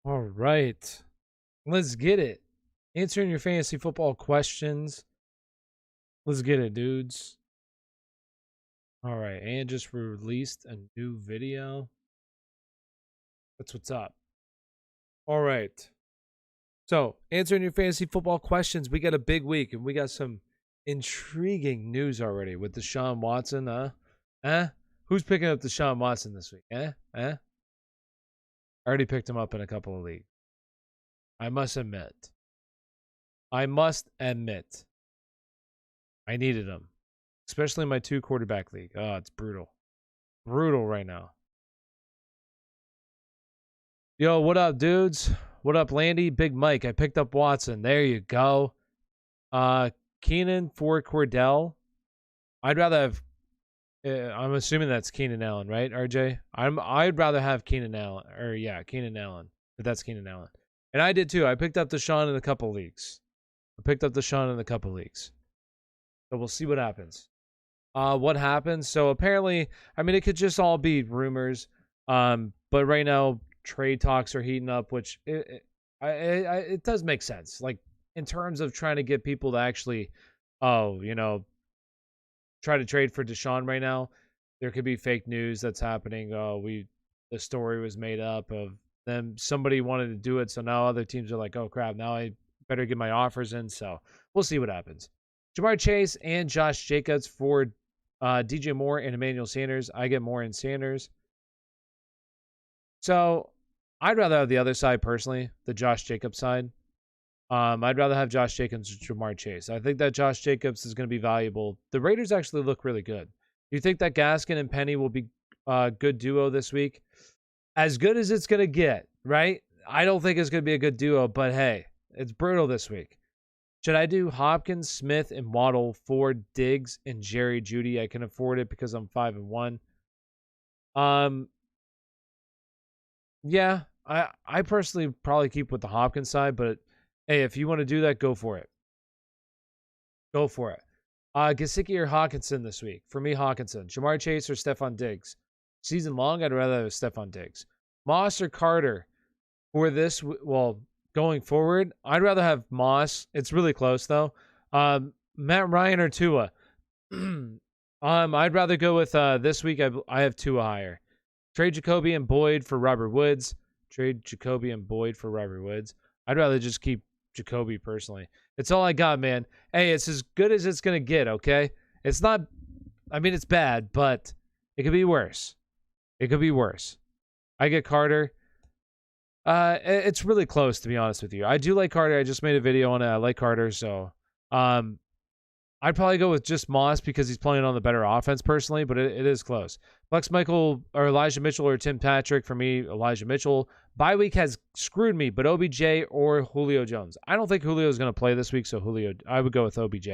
All right. Let's get it. Answering your fantasy football questions. Let's get it, dudes. All right. And just released a new video. That's what's up. All right. So, answering your fantasy football questions. We got a big week, and we got some intriguing news already with Deshaun Watson. Who's picking up Deshaun Watson this week? I already picked him up in a couple of leagues. I must admit, I needed him, especially in my 2-quarterback league. Oh, it's brutal. Brutal right now. Yo, what up, dudes? What up, Landy? Big Mike. I picked up Watson. There you go. Keenan for Cordell. I'd rather have. I'm assuming that's Keenan Allen, right, RJ? I'd rather have Keenan Allen, Keenan Allen. But that's Keenan Allen, and I did too. I picked up Deshaun in a couple leagues. So we'll see what happens. What happens? So apparently, I mean, it could just all be rumors. But right now, trade talks are heating up, which it does make sense. Like in terms of trying to get people to actually, try to trade for Deshaun right now. There could be fake news that's happening. The story was made up of them. Somebody wanted to do it, so now other teams are like, oh crap, now I better get my offers in. So we'll see what happens. Jamar Chase and Josh Jacobs for DJ Moore and Emmanuel Sanders. I get Moore and Sanders. So I'd rather have the other side personally, the Josh Jacobs side. I'd rather have Josh Jacobs and Jamar Chase. I think that Josh Jacobs is going to be valuable. The Raiders actually look really good. You think that Gaskin and Penny will be a good duo this week? As good as it's going to get, right? I don't think it's going to be a good duo, but hey, it's brutal this week. Should I do Hopkins, Smith, and Waddle for Diggs and Jerry Jeudy? I can afford it because I'm 5-1. Yeah, I personally probably keep with the Hopkins side, but hey, if you want to do that, go for it. Go for it. Gesicki or Hawkinson this week? For me, Hawkinson. Jamar Chase or Stephon Diggs? Season long, I'd rather have Stephon Diggs. Moss or Carter? For this, going forward, I'd rather have Moss. It's really close, though. Matt Ryan or Tua? I'd rather go with this week. I have Tua higher. Trade Jacoby and Boyd for Robert Woods. I'd rather just keep Jacoby personally. It's all I got, man. Hey, it's as good as it's going to get, okay? It's not, I mean, it's bad, but it could be worse. I get Carter. It's really close, to be honest with you. I do like Carter. I just made a video on it. I like Carter, so I'd probably go with just Moss because he's playing on the better offense personally, but it is close. Flex Michael or Elijah Mitchell or Tim Patrick. For me, Elijah Mitchell. Bye week has screwed me, but OBJ or Julio Jones. I don't think Julio is going to play this week, so I would go with OBJ.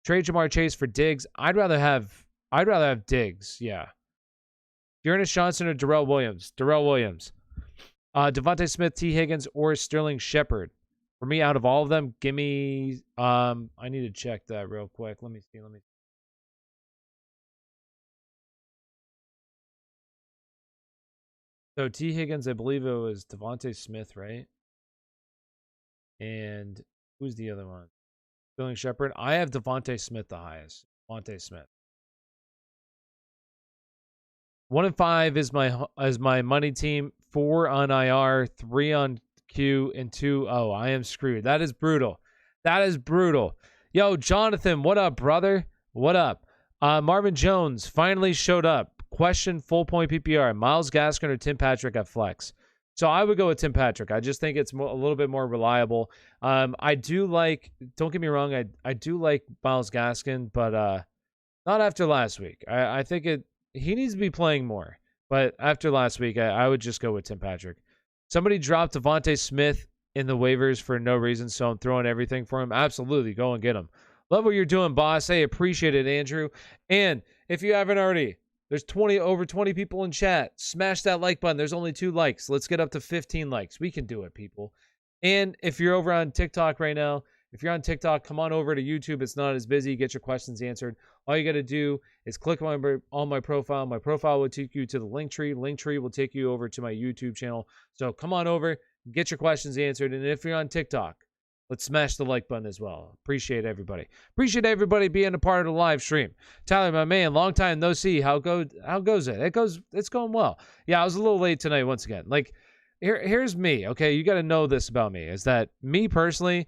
Trade Jamar Chase for Diggs. I'd rather have Diggs, yeah. Dearness Johnson or Darrell Williams? Devontae Smith, T. Higgins, or Sterling Shepard? For me, out of all of them, give me. I need to check that real quick. Let me see. So T. Higgins, I believe it was Devontae Smith, right? And who's the other one? Sterling Shepard. I have Devontae Smith the highest. 1 and 5 is my money team. 4 on IR, 3 on Q, and 2. Oh, I am screwed. That is brutal. Yo, Jonathan, what up, brother? What up? Marvin Jones finally showed up. Question full point PPR. Myles Gaskin or Tim Patrick at flex? So I would go with Tim Patrick. I just think it's a little bit more reliable. I do like, don't get me wrong, I do like Myles Gaskin, but not after last week. I think he needs to be playing more. But after last week, I would just go with Tim Patrick. Somebody dropped Devontae Smith in the waivers for no reason, so I'm throwing everything for him. Absolutely, go and get him. Love what you're doing, boss. Hey, appreciate it, Andrew. And if you haven't already, there's over 20 people in chat. Smash that like button. There's only 2 likes. Let's get up to 15 likes. We can do it, people. And if you're over on TikTok right now, if you're on TikTok, come on over to YouTube. It's not as busy. Get your questions answered. All you got to do is click on my profile. My profile will take you to the link tree. Link tree will take you over to my YouTube channel. So come on over, Get your questions answered. And if you're on TikTok, let's smash the like button as well. Appreciate everybody. Appreciate everybody being a part of the live stream. Tyler, my man, long time no see. How goes it? It's going well. Yeah, I was a little late tonight once again. Like, here's me, okay? You got to know this about me, is that me personally,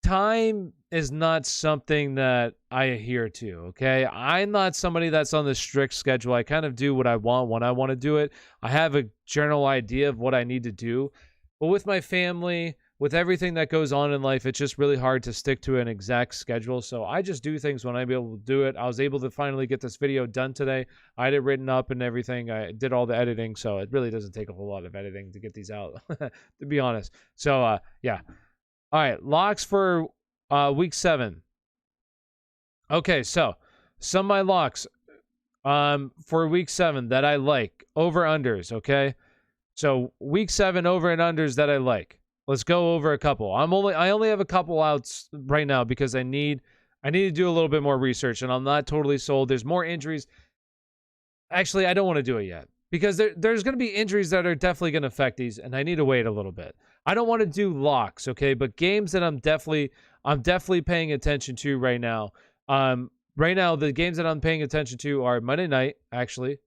time is not something that I adhere to, okay? I'm not somebody that's on the strict schedule. I kind of do what I want when I want to do it. I have a general idea of what I need to do. But with my family, with everything that goes on in life, it's just really hard to stick to an exact schedule. So I just do things when I'm able to do it. I was able to finally get this video done today. I had it written up and everything. I did all the editing, so it really doesn't take a whole lot of editing to get these out, to be honest. So, yeah. All right, locks for week 7. Okay, so some of my locks for week 7 that I like, over-unders, okay? So week 7 over and unders that I like. Let's go over a couple. I only have a couple outs right now because I need to do a little bit more research, and I'm not totally sold. There's more injuries. Actually, I don't want to do it yet because there's going to be injuries that are definitely going to affect these, and I need to wait a little bit. I don't want to do locks, okay? But games that I'm definitely paying attention to right now. Right now, the games that I'm paying attention to are Monday night, actually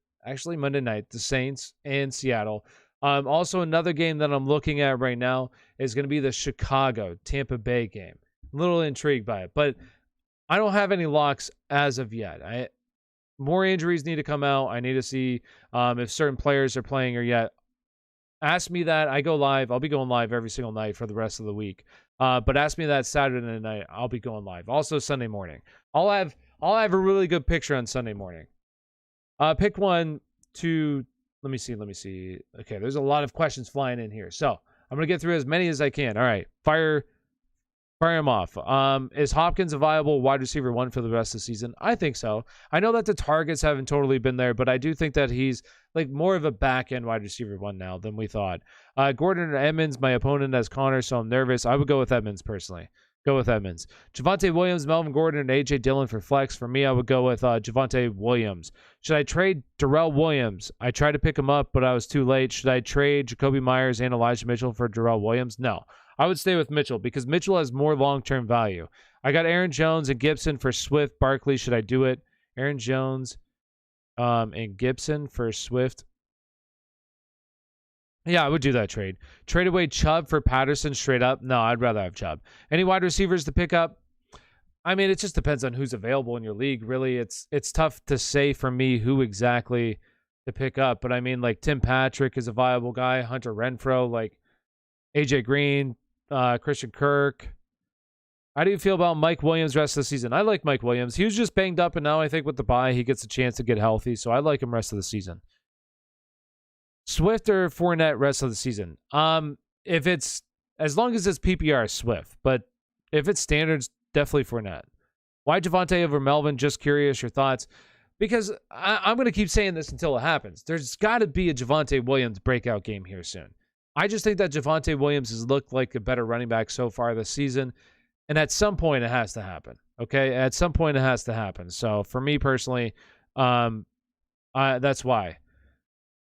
Monday night, the Saints and Seattle. Also, another game that I'm looking at right now is going to be the Chicago-Tampa Bay game. I'm a little intrigued by it, but I don't have any locks as of yet. More injuries need to come out. I need to see if certain players are playing or yet. Ask me that. I go live. I'll be going live every single night for the rest of the week. But ask me that Saturday night. I'll be going live. Also Sunday morning. I'll have a really good picture on Sunday morning. Pick one to. Let me see. Okay, there's a lot of questions flying in here. So I'm going to get through as many as I can. All right, fire them off. Is Hopkins a viable wide receiver 1 for the rest of the season? I think so. I know that the targets haven't totally been there, but I do think that he's like more of a back-end wide receiver 1 now than we thought. Gordon or Edmonds, my opponent has Connor, so I'm nervous. I would go with Edmonds personally. Go with Edmonds. Javonte Williams, Melvin Gordon, and A.J. Dillon for flex. For me, I would go with Javonte Williams. Should I trade Darrell Williams? I tried to pick him up, but I was too late. Should I trade Jacoby Myers and Elijah Mitchell for Darrell Williams? No. I would stay with Mitchell because Mitchell has more long-term value. I got Aaron Jones and Gibson for Swift. Barkley, should I do it? Aaron Jones and Gibson for Swift. Yeah, I would do that trade. Trade away Chubb for Patterson straight up. No, I'd rather have Chubb. Any wide receivers to pick up? I mean, it just depends on who's available in your league. Really, it's tough to say for me who exactly to pick up. But I mean, like Tim Patrick is a viable guy. Hunter Renfrow, like AJ Green, Christian Kirk. How do you feel about Mike Williams rest of the season? I like Mike Williams. He was just banged up, and now I think with the bye, he gets a chance to get healthy. So I like him rest of the season. Swift or Fournette rest of the season? If it's as long as it's PPR, Swift. But if it's standards, definitely Fournette. Why Javonte over Melvin? Just curious your thoughts. Because I'm going to keep saying this until it happens. There's got to be a Javonte Williams breakout game here soon. I just think that Javonte Williams has looked like a better running back so far this season. And at some point, it has to happen. Okay? At some point, it has to happen. So for me personally, that's why.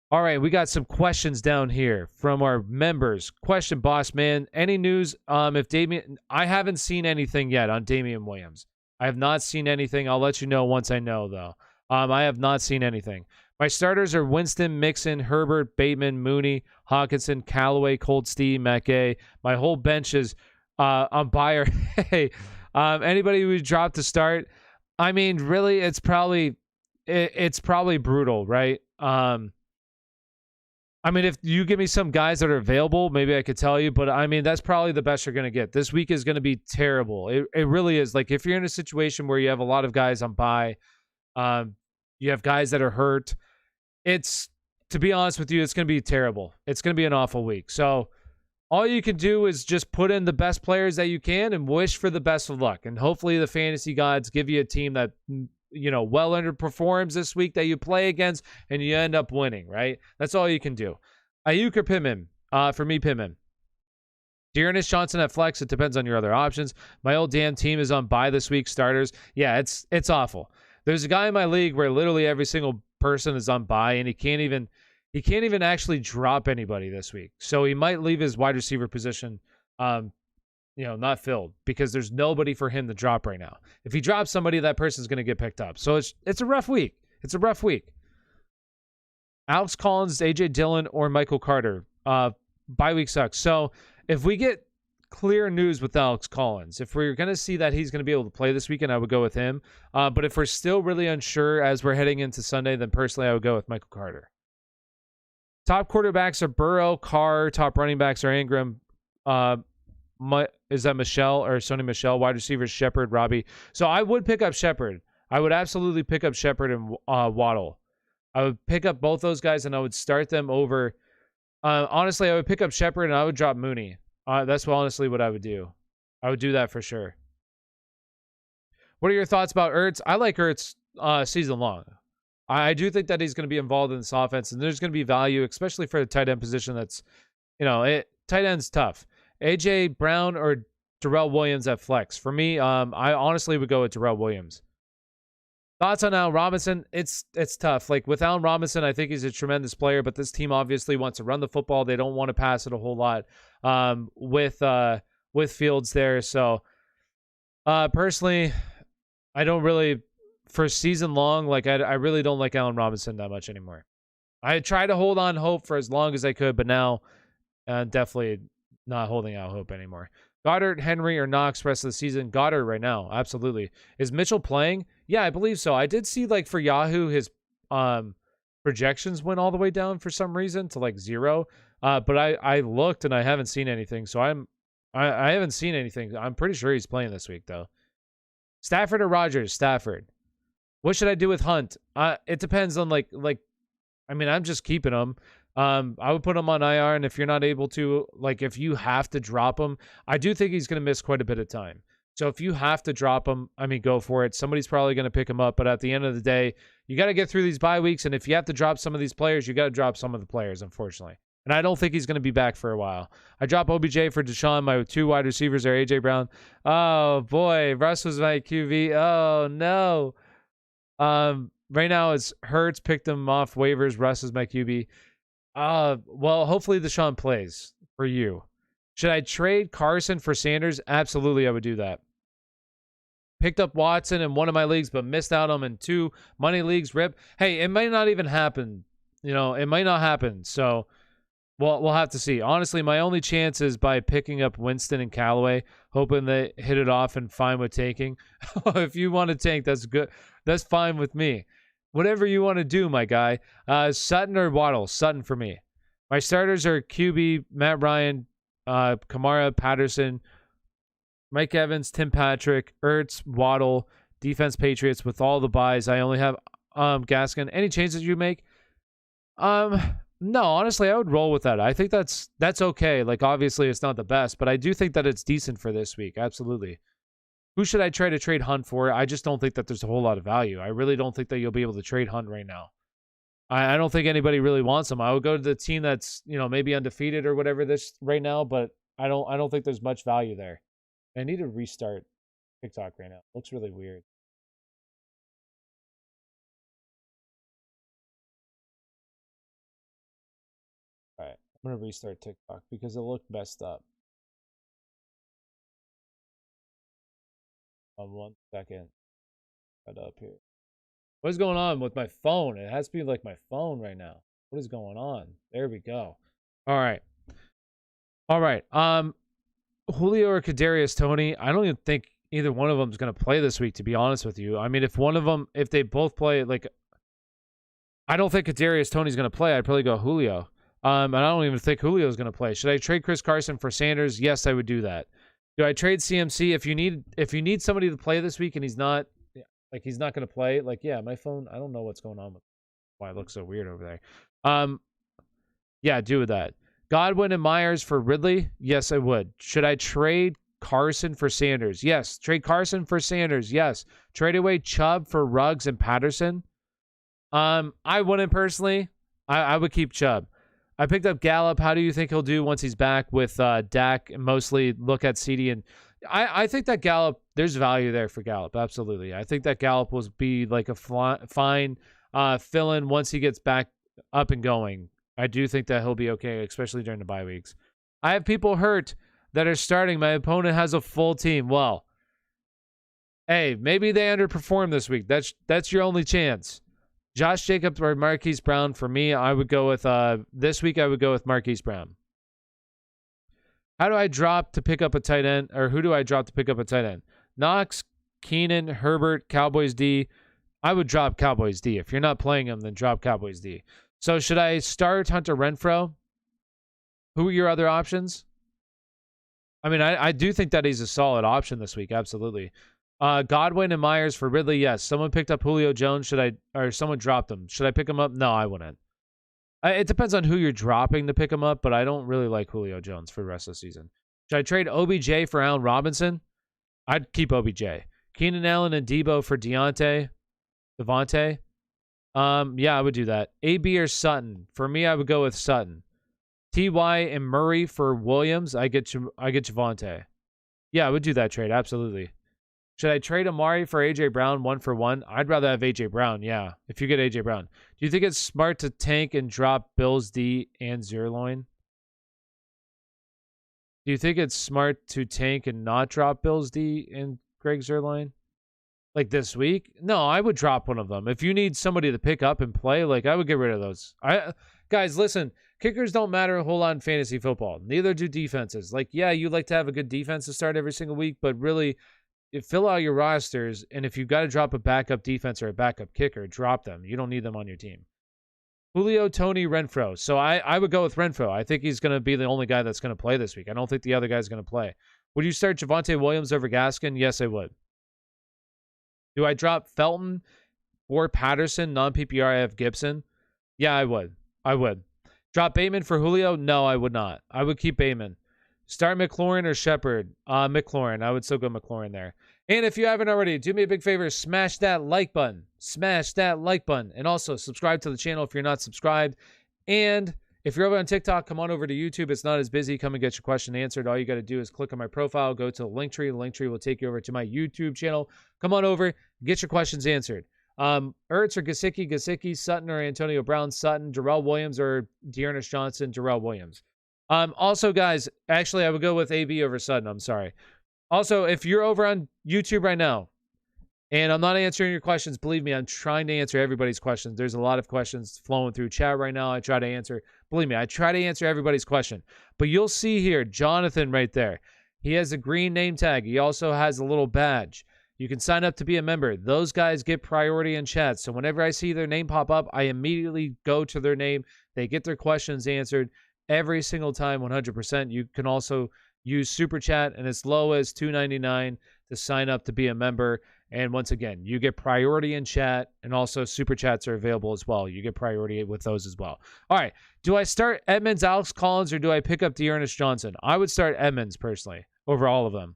All right, we got some questions down here from our members. Question, boss man. Any news if Damian... I haven't seen anything yet on Damian Williams. I have not seen anything. I'll let you know once I know, though. I have not seen anything. My starters are Winston, Mixon, Herbert, Bateman, Mooney, Hawkinson, Callaway, Cold Steve, Matt Gay. My whole bench is on buyer. Hey, anybody who dropped to start, I mean, really, it's probably brutal, right? I mean, if you give me some guys that are available, maybe I could tell you. But, I mean, that's probably the best you're going to get. This week is going to be terrible. It really is. Like, if you're in a situation where you have a lot of guys on bye, you have guys that are hurt, to be honest with you, it's going to be terrible. It's going to be an awful week. So all you can do is just put in the best players that you can and wish for the best of luck. And hopefully the fantasy gods give you a team that well underperforms this week that you play against and you end up winning, right? That's all you can do. Ayuk or Pittman? For me, Pittman. Dearness Johnson at flex. It depends on your other options. My old damn team is on bye this week. Starters. Yeah, it's awful. There's a guy in my league where literally every single person is on bye and he can't even He can't even actually drop anybody this week. So he might leave his wide receiver position, not filled because there's nobody for him to drop right now. If he drops somebody, that person's going to get picked up. So it's a rough week. It's a rough week. Alex Collins, AJ Dillon, or Michael Carter. Bye week sucks. So if we get clear news with Alex Collins, if we're going to see that he's going to be able to play this weekend, I would go with him. But if we're still really unsure as we're heading into Sunday, then personally I would go with Michael Carter. Top quarterbacks are Burrow, Carr. Top running backs are Ingram. Is that Michelle or Sony Michelle? Wide receivers, Shepard, Robbie. So I would pick up Shepard. I would absolutely pick up Shepard and Waddle. I would pick up both those guys and I would start them over. Honestly, I would pick up Shepard and I would drop Mooney. That's honestly what I would do. I would do that for sure. What are your thoughts about Ertz? I like Ertz season long. I do think that he's going to be involved in this offense, and there's going to be value, especially for the tight end position. That's, tight end's tough. AJ Brown or Darrell Williams at flex. For me, I honestly would go with Darrell Williams. Thoughts on Allen Robinson? It's tough. Like with Allen Robinson, I think he's a tremendous player, but this team obviously wants to run the football. They don't want to pass it a whole lot with Fields there. So personally, I don't really, for season long, like I really don't like Allen Robinson that much anymore. I tried to hold on hope for as long as I could, but now definitely not holding out hope anymore. Goddard, Henry, or Knox rest of the season? Goddard right now, absolutely. Is Mitchell playing? Yeah, I believe so. I did see like for Yahoo, his projections went all the way down for some reason to like 0. But I looked and I haven't seen anything. So I haven't seen anything. I'm pretty sure he's playing this week though. Stafford or Rodgers? Stafford. What should I do with Hunt? It depends on I'm just keeping him. I would put him on IR, and if you're not able to, like if you have to drop him, I do think he's going to miss quite a bit of time. So if you have to drop him, go for it. Somebody's probably going to pick him up, but at the end of the day, you got to get through these bye weeks, and if you have to drop some of these players, you got to drop some of the players, unfortunately. And I don't think he's going to be back for a while. I drop OBJ for Deshaun. My 2 wide receivers are AJ Brown. Oh boy, Russ was my QB. Oh no. Right now it's Hurts, picked him off waivers. Russ is my QB. Well, hopefully Deshaun plays for you. Should I trade Carson for Sanders? Absolutely, I would do that. Picked up Watson in one of my leagues, but missed out on him in 2 money leagues. Rip. Hey, it might not even happen. It might not happen. So, we'll have to see. Honestly, my only chance is by picking up Winston and Callaway, hoping they hit it off and fine with taking. If you want to tank, that's good. That's fine with me. Whatever you want to do, my guy. Sutton or Waddle? Sutton for me. My starters are QB, Matt Ryan, Kamara, Patterson, Mike Evans, Tim Patrick, Ertz, Waddle, defense Patriots with all the buys. I only have Gaskin. Any changes you make? No, honestly, I would roll with that. I think that's okay. Like, obviously, it's not the best, but I do think that it's decent for this week. Absolutely. Who should I try to trade Hunt for? I just don't think that there's a whole lot of value. I really don't think that you'll be able to trade Hunt right now. I don't think anybody really wants him. I would go to the team that's, maybe undefeated or whatever this right now, but I don't think there's much value there. I need to restart TikTok right now. It looks really weird. All right, I'm going to restart TikTok because it looked messed up. On 1 second. Cut up here. What is going on with my phone? It has to be like my phone right now. What is going on? There we go. All right. Julio or Kadarius Toney? I don't even think either one of them is going to play this week, to be honest with you. If they both play, I don't think Kadarius Toney's going to play. I'd probably go Julio. And I don't even think Julio's going to play. Should I trade Chris Carson for Sanders? Yes, I would do that. Do I trade CMC if you need somebody to play this week and he's not going to play? My phone, I don't know what's going on with why it looks so weird over there. Yeah, do with that. Godwin and Myers for Ridley? Yes, I would. Should I trade Carson for Sanders? Yes. Trade Carson for Sanders? Yes. Trade away Chubb for Ruggs and Patterson? I wouldn't personally. I would keep Chubb. I picked up Gallup. How do you think he'll do once he's back with Dak? Mostly look at CD. And I think that Gallup, there's value there for Gallup. Absolutely. I think that Gallup will be like a fine fill-in once he gets back up and going. I do think that he'll be okay, especially during the bye weeks. I have people hurt that are starting. My opponent has a full team. Well, hey, maybe they underperform this week. That's your only chance. Josh Jacobs or Marquise Brown. For me, I would go with this week. I would go with Marquise Brown. How do I drop to pick up a tight end, or who do I drop to pick up a tight end? Knox, Keenan, Herbert, Cowboys D. I would drop Cowboys D. If you're not playing him, then drop Cowboys D. So should I start Hunter Renfrow? Who are your other options? I mean, I do think that he's a solid option this week. Absolutely. Godwin and Myers for Ridley. Yes. Someone picked up Julio Jones. Or someone dropped him. Should I pick him up? No, I wouldn't. It depends on who you're dropping to pick him up, but I don't really like Julio Jones for the rest of the season. Should I trade OBJ for Allen Robinson? I'd keep OBJ. Keenan Allen and Debo for Devontae. Yeah, I would do that. AB or Sutton. For me, I would go with Sutton. TY and Murray for Williams. I get Javonte. Yeah, I would do that trade. Absolutely. Should I trade Amari for AJ Brown 1-for-1? I'd rather have AJ Brown. Yeah, if you get AJ Brown. Do you think it's smart to tank and drop Bills D and Zerloin? Do you think it's smart to tank and not drop Bills D and Greg Zerloin? Like this week? No, I would drop one of them. If you need somebody to pick up and play, like I would get rid of those. Guys, listen, kickers don't matter a whole lot in fantasy football. Neither do defenses. Like, yeah, you like to have a good defense to start every single week, but really, fill out your rosters, and if you've got to drop a backup defense or a backup kicker, drop them. You don't need them on your team. Julio, Tony, Renfrow. So I would go with Renfrow. I think he's going to be the only guy that's going to play this week. I don't think the other guy's going to play. Would you start Javonte Williams over Gaskin? Yes, I would. Do I drop Felton or Patterson? Non-PPR, I have Gibson. Yeah, I would. Drop Bateman for Julio? No, I would not. I would keep Bateman. Start McLaurin or Shepard? McLaurin. I would still go McLaurin there. And if you haven't already, do me a big favor, smash that like button. Smash that like button. And also subscribe to the channel if you're not subscribed. And if you're over on TikTok, come on over to YouTube. It's not as busy. Come and get your question answered. All you got to do is click on my profile, go to the link tree. The link tree will take you over to my YouTube channel. Come on over, get your questions answered. Ertz or Gesicki, Sutton or Antonio Brown, Sutton, Darrell Williams or Dearness Johnson, Darrell Williams. Also, guys, actually, I would go with AB over Sutton. I'm sorry. Also, if you're over on YouTube right now, and I'm not answering your questions, believe me, I'm trying to answer everybody's questions. There's a lot of questions flowing through chat right now. I try to answer. Believe me, I try to answer everybody's question. But you'll see here, Jonathan right there. He has a green name tag. He also has a little badge. You can sign up to be a member. Those guys get priority in chat. So whenever I see their name pop up, I immediately go to their name. They get their questions answered every single time, 100%. You can also use Super Chat, and as low as $2.99 to sign up to be a member. And once again, you get priority in chat, and also Super Chats are available as well. You get priority with those as well. All right. Do I start Edmonds, Alex Collins, or do I pick up Dearness Johnson? I would start Edmonds, personally, over all of them.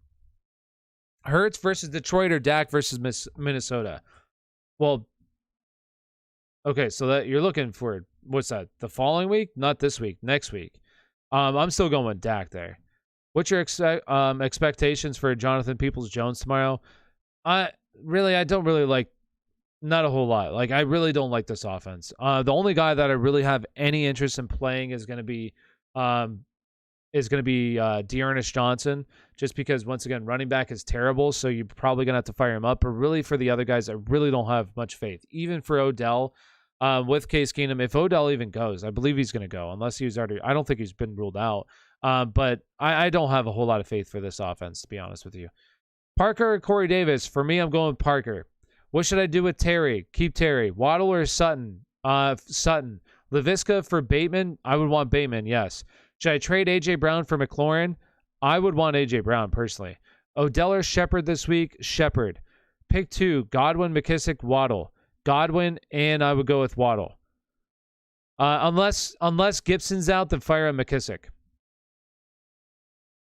Hurts versus Detroit or Dak versus Minnesota? Well, okay, so that you're looking for, what's that, the following week? Not this week, next week. I'm still going with Dak there. What's your expectations for Jonathan Peoples-Jones tomorrow? I don't really like, not a whole lot. Like, I really don't like this offense. The only guy that I really have any interest in playing is going to be Dearness Johnson, just because, once again, running back is terrible, so you're probably going to have to fire him up. But really, for the other guys, I really don't have much faith. Even for Odell, with Case Keenum, if Odell even goes, I believe he's going to go, unless he's already, I don't think he's been ruled out. But I don't have a whole lot of faith for this offense, to be honest with you. Parker or Corey Davis? For me, I'm going with Parker. What should I do with Terry? Keep Terry. Waddle or Sutton? Sutton. LaVisca for Bateman? I would want Bateman, yes. Should I trade A.J. Brown for McLaurin? I would want A.J. Brown, personally. Odell or Shepard this week? Shepard. Pick 2, Godwin, McKissick, Waddle. Godwin, and I would go with Waddle. Unless Gibson's out, then fire on McKissick.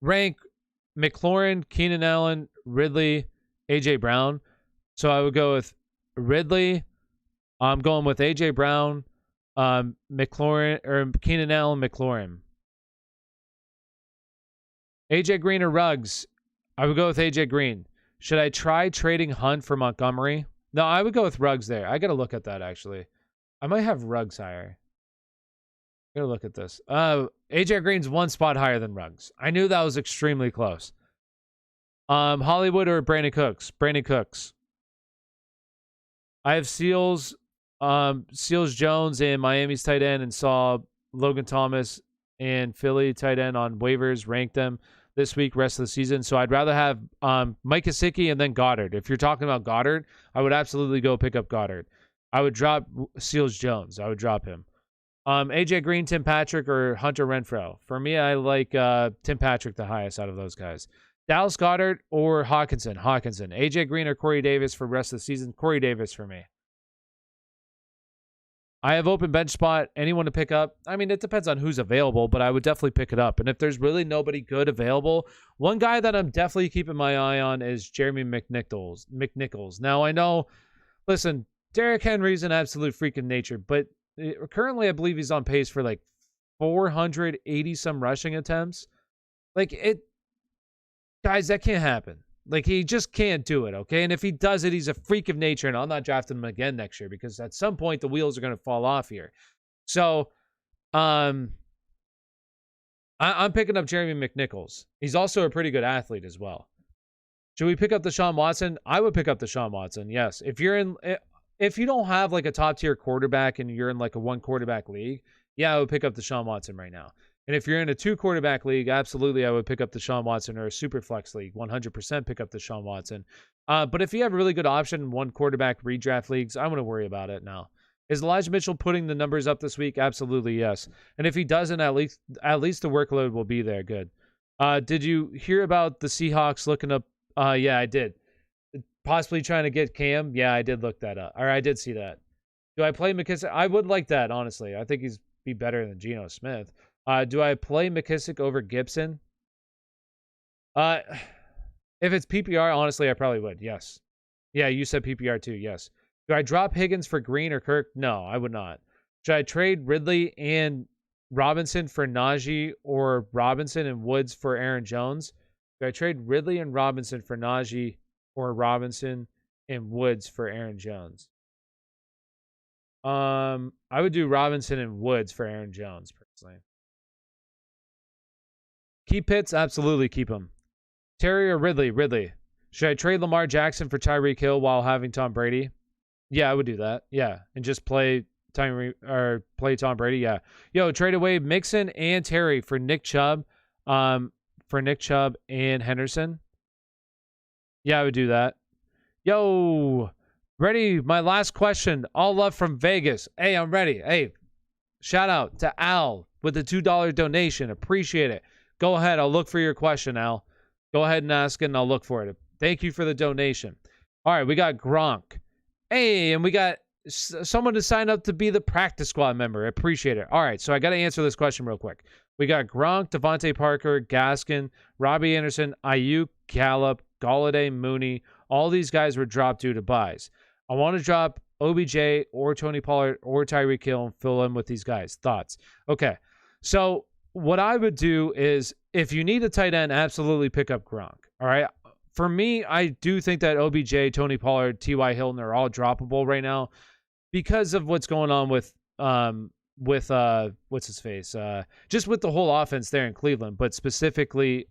Rank McLaurin, Keenan Allen, Ridley, A.J. Brown. So I would go with Ridley. I'm going with A.J. Brown, McLaurin, or Keenan Allen, McLaurin. AJ Green or Ruggs? I would go with AJ Green. Should I try trading Hunt for Montgomery? No, I would go with Ruggs there. I got to look at that, actually. I might have Ruggs higher. Go look at this. AJ Green's one spot higher than Ruggs. I knew that was extremely close. Hollywood or Brandon Cooks? Brandon Cooks. I have Seals Jones and Miami's tight end, and saw Logan Thomas and Philly tight end on waivers, ranked them this week, rest of the season. So I'd rather have Mike Gesicki and then Goddard. If you're talking about Goddard, I would absolutely go pick up Goddard. I would drop Seals Jones. I would drop him. AJ Green, Tim Patrick, or Hunter Renfrow. For me, I like Tim Patrick the highest out of those guys. Dallas Goedert or Hawkinson. AJ Green or Corey Davis for the rest of the season. Corey Davis for me. I have open bench spot. Anyone to pick up? I mean, it depends on who's available, but I would definitely pick it up. And if there's really nobody good available, one guy that I'm definitely keeping my eye on is Jeremy McNichols. Now, I know, listen, Derrick Henry's an absolute freak of nature, but currently I believe he's on pace for like 480-some rushing attempts. Guys, that can't happen. He just can't do it, okay? And if he does it, he's a freak of nature, and I'm not drafting him again next year because at some point the wheels are going to fall off here. So, I'm picking up Jeremy McNichols. He's also a pretty good athlete as well. Should we pick up Deshaun Watson? I would pick up Deshaun Watson, yes. If you don't have a top-tier quarterback and you're in a one-quarterback league, yeah, I would pick up Deshaun Watson right now. And if you're in a 2-quarterback league, absolutely, I would pick up Deshaun Watson, or a super flex league, 100% pick up Deshaun Watson. But if you have a really good option in 1-quarterback redraft leagues, I wouldn't worry about it now. Is Elijah Mitchell putting the numbers up this week? Absolutely, yes. And if he doesn't, at least the workload will be there. Good. Did you hear about the Seahawks looking up? Yeah, I did. Possibly trying to get Cam? Yeah, I did look that up. Or I did see that. Do I play McKissick? I would like that, honestly. I think he's be better than Geno Smith. Do I play McKissick over Gibson? If it's PPR, honestly, I probably would. Yes. Yeah, you said PPR too. Yes. Do I drop Higgins for Green or Kirk? No, I would not. Should I trade Ridley and Robinson for Najee, or Robinson and Woods for Aaron Jones? Do I trade Ridley and Robinson for Najee, or Robinson and Woods for Aaron Jones? I would do Robinson and Woods for Aaron Jones, personally. Keep Pitts? Absolutely keep him. Terry or Ridley? Ridley. Should I trade Lamar Jackson for Tyreek Hill while having Tom Brady? Yeah, I would do that. Yeah, and just play Tom Brady. Yeah. Yo, trade away Mixon and Terry for Nick Chubb. And Henderson. Yeah, I would do that. Yo, ready? My last question. All love from Vegas. Hey, I'm ready. Hey, shout out to Al with the $2 donation. Appreciate it. Go ahead. I'll look for your question, Al. Go ahead and ask it, and I'll look for it. Thank you for the donation. All right, we got Gronk. Hey, and we got someone to sign up to be the practice squad member. Appreciate it. All right, so I got to answer this question real quick. We got Gronk, Devontae Parker, Gaskin, Robbie Anderson, Ayuk, Gallup, Golladay, Mooney. All these guys were dropped due to buys. I want to drop OBJ or Tony Pollard or Tyreek Hill and fill in with these guys. Thoughts? Okay, so what I would do is, if you need a tight end, absolutely pick up Gronk. All right. For me, I do think that OBJ, Tony Pollard, T.Y. Hilton are all droppable right now because of what's going on with what's his face? Just with the whole offense there in Cleveland, but specifically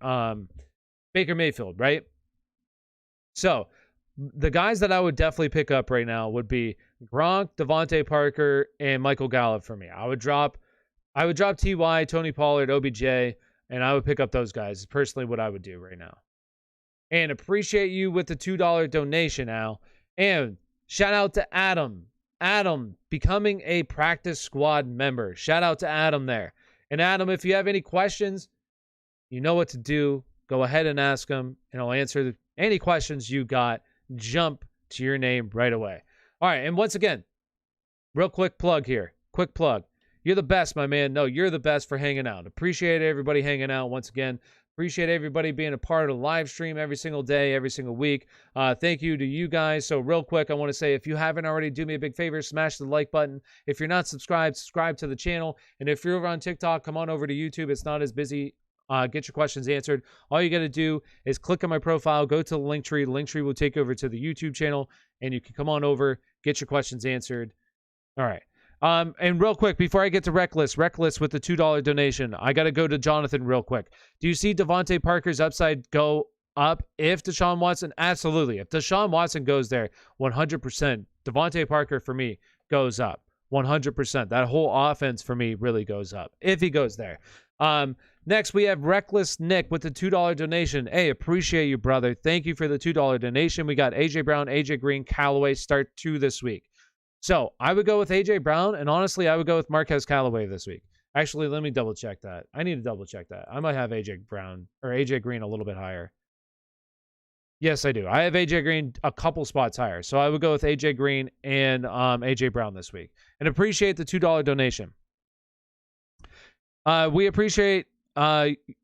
Baker Mayfield, right? So the guys that I would definitely pick up right now would be Gronk, Devontae Parker, and Michael Gallup for me. I would drop T.Y., Tony Pollard, OBJ, and I would pick up those guys. Personally, what I would do right now. And appreciate you with the $2 donation, Al. And shout out to Adam. Adam becoming a practice squad member. Shout out to Adam there. And Adam, if you have any questions, you know what to do. Go ahead and ask them, and I'll answer any questions you got. Jump to your name right away. All right, and once again, real quick plug here. Quick plug. You're the best, my man. No, you're the best for hanging out. Appreciate everybody hanging out once again. Appreciate everybody being a part of the live stream every single day, every single week. Thank you to you guys. So real quick, I want to say, if you haven't already, do me a big favor, smash the like button. If you're not subscribed, subscribe to the channel. And if you're over on TikTok, come on over to YouTube. It's not as busy. Get your questions answered. All you got to do is click on my profile, go to the link tree. The link tree will take over to the YouTube channel, and you can come on over, get your questions answered. All right. And real quick, before I get to Reckless with the $2 donation, I got to go to Jonathan real quick. Do you see Devontae Parker's upside go up if Deshaun Watson? Absolutely. If Deshaun Watson goes there, 100%. Devontae Parker, for me, goes up. 100%. That whole offense, for me, really goes up if he goes there. Next, we have Reckless Nick with the $2 donation. Hey, appreciate you, brother. Thank you for the $2 donation. We got AJ Brown, AJ Green, Callaway start 2 this week. So I would go with A.J. Brown, and honestly, I would go with Marquez Callaway this week. Actually, let me double check that. I need to double check that. I might have A.J. Brown or A.J. Green a little bit higher. Yes, I do. I have A.J. Green a couple spots higher. So I would go with A.J. Green and A.J. Brown this week. And appreciate the $2 donation. We appreciate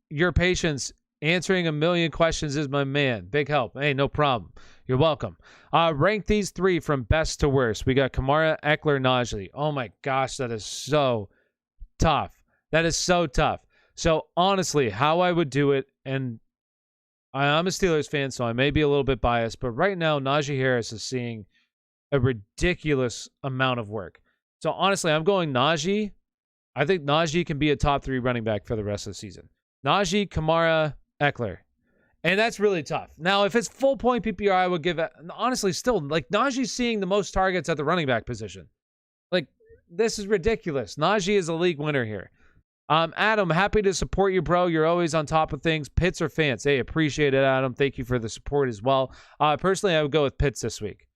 your patience. Answering a million questions is my man. Big help. Hey, no problem. You're welcome. Rank these 3 from best to worst. We got Kamara, Eckler, Najee. Oh my gosh, that is so tough. That is so tough. So honestly, how I would do it, and I'm a Steelers fan, so I may be a little bit biased, but right now Najee Harris is seeing a ridiculous amount of work. So honestly, I'm going Najee. I think Najee can be a top 3 running back for the rest of the season. Najee, Kamara, Eckler. And that's really tough. Now, if it's full point PPR, I would give it, honestly, still, like, Najee's seeing the most targets at the running back position. Like, this is ridiculous. Najee is a league winner here. Adam, happy to support you, bro. You're always on top of things. Pitts or Fance? Hey, appreciate it, Adam. Thank you for the support as well. Personally, I would go with Pitts this week.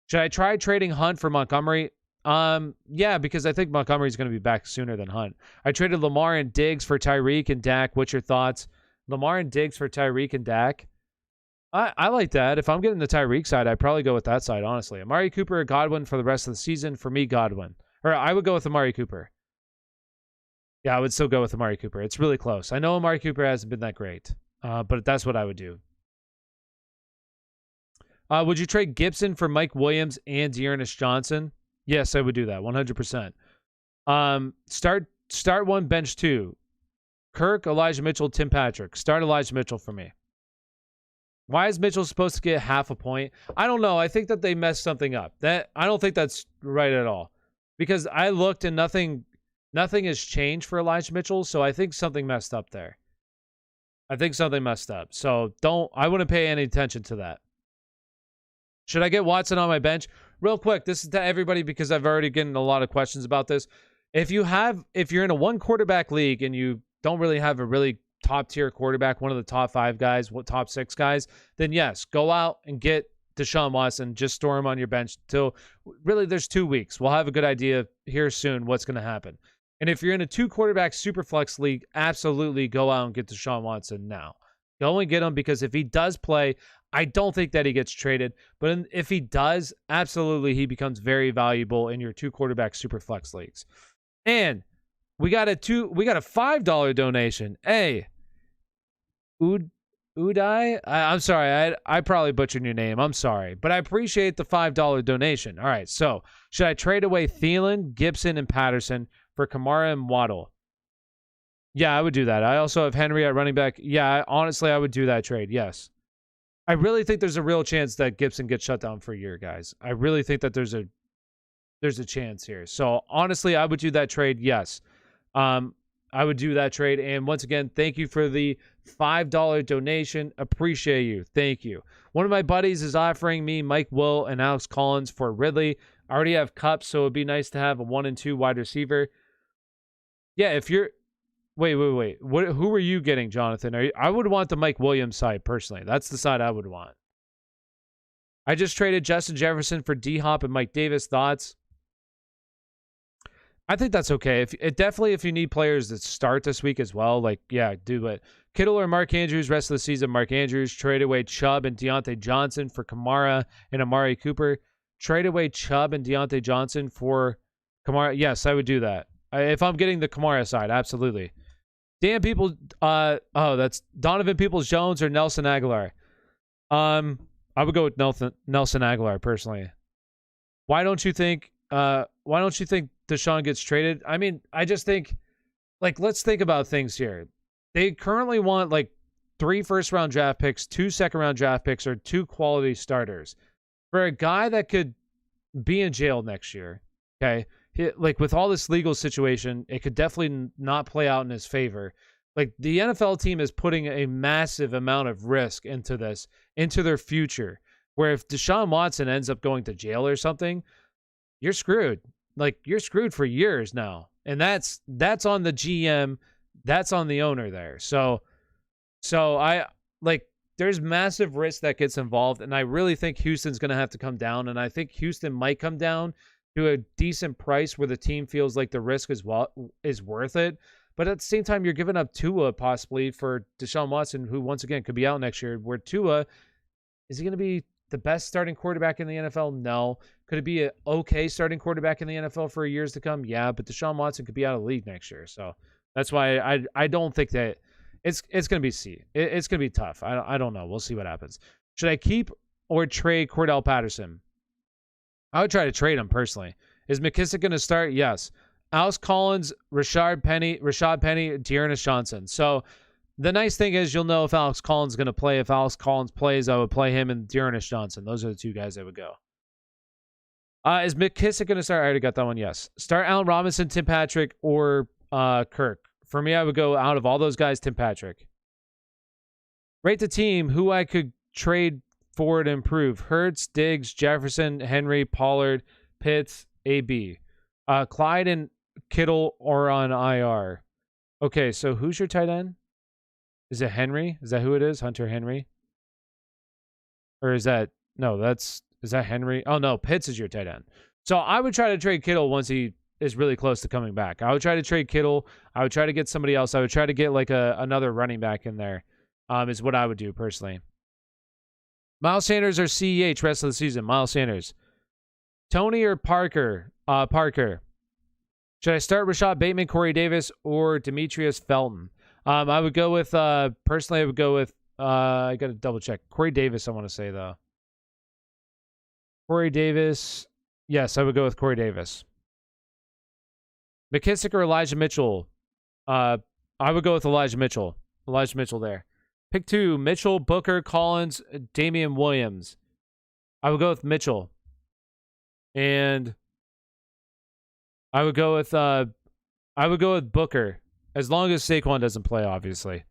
Should I try trading Hunt for Montgomery? Yeah, because I think Montgomery's going to be back sooner than Hunt. I traded Lamar and Diggs for Tyreek and Dak. What's your thoughts? Lamar and Diggs for Tyreek and Dak. I like that. If I'm getting the Tyreek side, I'd probably go with that side, honestly. Amari Cooper or Godwin for the rest of the season? For me, Godwin. Or I would go with Amari Cooper. Yeah, I would still go with Amari Cooper. It's really close. I know Amari Cooper hasn't been that great, but that's what I would do. Would you trade Gibson for Mike Williams and Dearness Johnson? Yes, I would do that, 100%. Start 1, bench 2. Kirk, Elijah Mitchell, Tim Patrick. Start Elijah Mitchell for me. Why is Mitchell supposed to get half a point? I don't know. I think that they messed something up. I don't think that's right at all. Because I looked and nothing has changed for Elijah Mitchell, so I think something messed up there. I think something messed up. So I wouldn't pay any attention to that. Should I get Watson on my bench? Real quick, this is to everybody because I've already gotten a lot of questions about this. If you're in a 1 quarterback league and you don't really have a really top tier quarterback, one of the top 5 guys, top 6 guys, then yes, go out and get Deshaun Watson. Just store him on your bench till really there's 2 weeks. We'll have a good idea here soon what's going to happen. And if you're in a 2 quarterback super flex league, absolutely go out and get Deshaun Watson now. Go and get him because if he does play, I don't think that he gets traded. But if he does, absolutely he becomes very valuable in your 2 quarterback super flex leagues. And we got a $5 donation. Hey, Uday? I'm sorry. I probably butchered your name. I'm sorry. But I appreciate the $5 donation. All right. So should I trade away Thielen, Gibson, and Patterson for Kamara and Waddle? Yeah, I would do that. I also have Henry at running back. Yeah, honestly, I would do that trade. Yes. I really think there's a real chance that Gibson gets shut down for a year, guys. I really think that there's a chance here. So honestly, I would do that trade. Yes. I would do that trade. And once again, thank you for the $5 donation. Appreciate you. Thank you. One of my buddies is offering me Mike Will and Alex Collins for Ridley. I already have Cup, so it'd be nice to have a 1 and 2 wide receiver. Yeah, if you're... Wait. Who are you getting, Jonathan? I would want the Mike Williams side, personally. That's the side I would want. I just traded Justin Jefferson for D-Hop and Mike Davis. Thoughts? I think that's okay. Definitely if you need players that start this week as well, like, yeah, do it. Kittle or Mark Andrews, rest of the season, Mark Andrews. Trade away Chubb and Deontay Johnson for Kamara and Amari Cooper. Trade away Chubb and Deontay Johnson for Kamara. Yes, I would do that. If I'm getting the Kamara side, absolutely. That's Donovan Peoples-Jones or Nelson Aguilar. I would go with Nelson Aguilar personally. Why don't you think Deshaun gets traded? I mean, I just think, like, let's think about things here. They currently want like 3 first-round draft picks, 2 second-round draft picks, or 2 quality starters for a guy that could be in jail next year. Okay, like with all this legal situation, it could definitely not play out in his favor. Like the NFL team is putting a massive amount of risk into this, into their future. Where if Deshaun Watson ends up going to jail or something, you're screwed. Like you're screwed for years now. And that's on the GM, that's on the owner there. So I like there's massive risk that gets involved, and I really think Houston's going to have to come down, and I think Houston might come down to a decent price where the team feels like the risk is worth it. But at the same time, you're giving up Tua possibly for Deshaun Watson, who once again could be out next year. Where Tua, is he going to be the best starting quarterback in the NFL? No. Could it be an okay starting quarterback in the NFL for years to come? Yeah, but Deshaun Watson could be out of the league next year. So that's why I don't think that it's going to be it's going to be tough. I don't know. We'll see what happens. Should I keep or trade Cordell Patterson? I would try to trade him personally. Is McKissick going to start? Yes. Alex Collins, Rashad Penny, Dearness Johnson. So the nice thing is you'll know if Alex Collins is going to play. If Alex Collins plays, I would play him and Dearness Johnson. Those are the two guys I would go. Is McKissick going to start? I already got that one, yes. Start Allen Robinson, Tim Patrick, or Kirk. For me, I would go out of all those guys, Tim Patrick. Rate the team who I could trade for to improve. Hurts, Diggs, Jefferson, Henry, Pollard, Pitts, AB. Clyde and Kittle are on IR. Okay, so who's your tight end? Is it Henry? Is that who it is? Hunter Henry? Or is that... No, is that Henry? Oh, no, Pitts is your tight end. So I would try to trade Kittle once he is really close to coming back. I would try to trade Kittle. I would try to get somebody else. I would try to get like another running back in there, is what I would do personally. Miles Sanders or CEH rest of the season? Miles Sanders. Tony or Parker? Parker. Should I start Rashad Bateman, Corey Davis, or Demetrius Felton? I would go with, personally, I would go with, I got to double check. Corey Davis, I want to say, though. Corey Davis. Yes, I would go with Corey Davis. McKissick or Elijah Mitchell? I would go with Elijah Mitchell. Elijah Mitchell there. Pick 2, Mitchell, Booker, Collins, Damian Williams. I would go with Mitchell. And I would go with Booker. As long as Saquon doesn't play, obviously.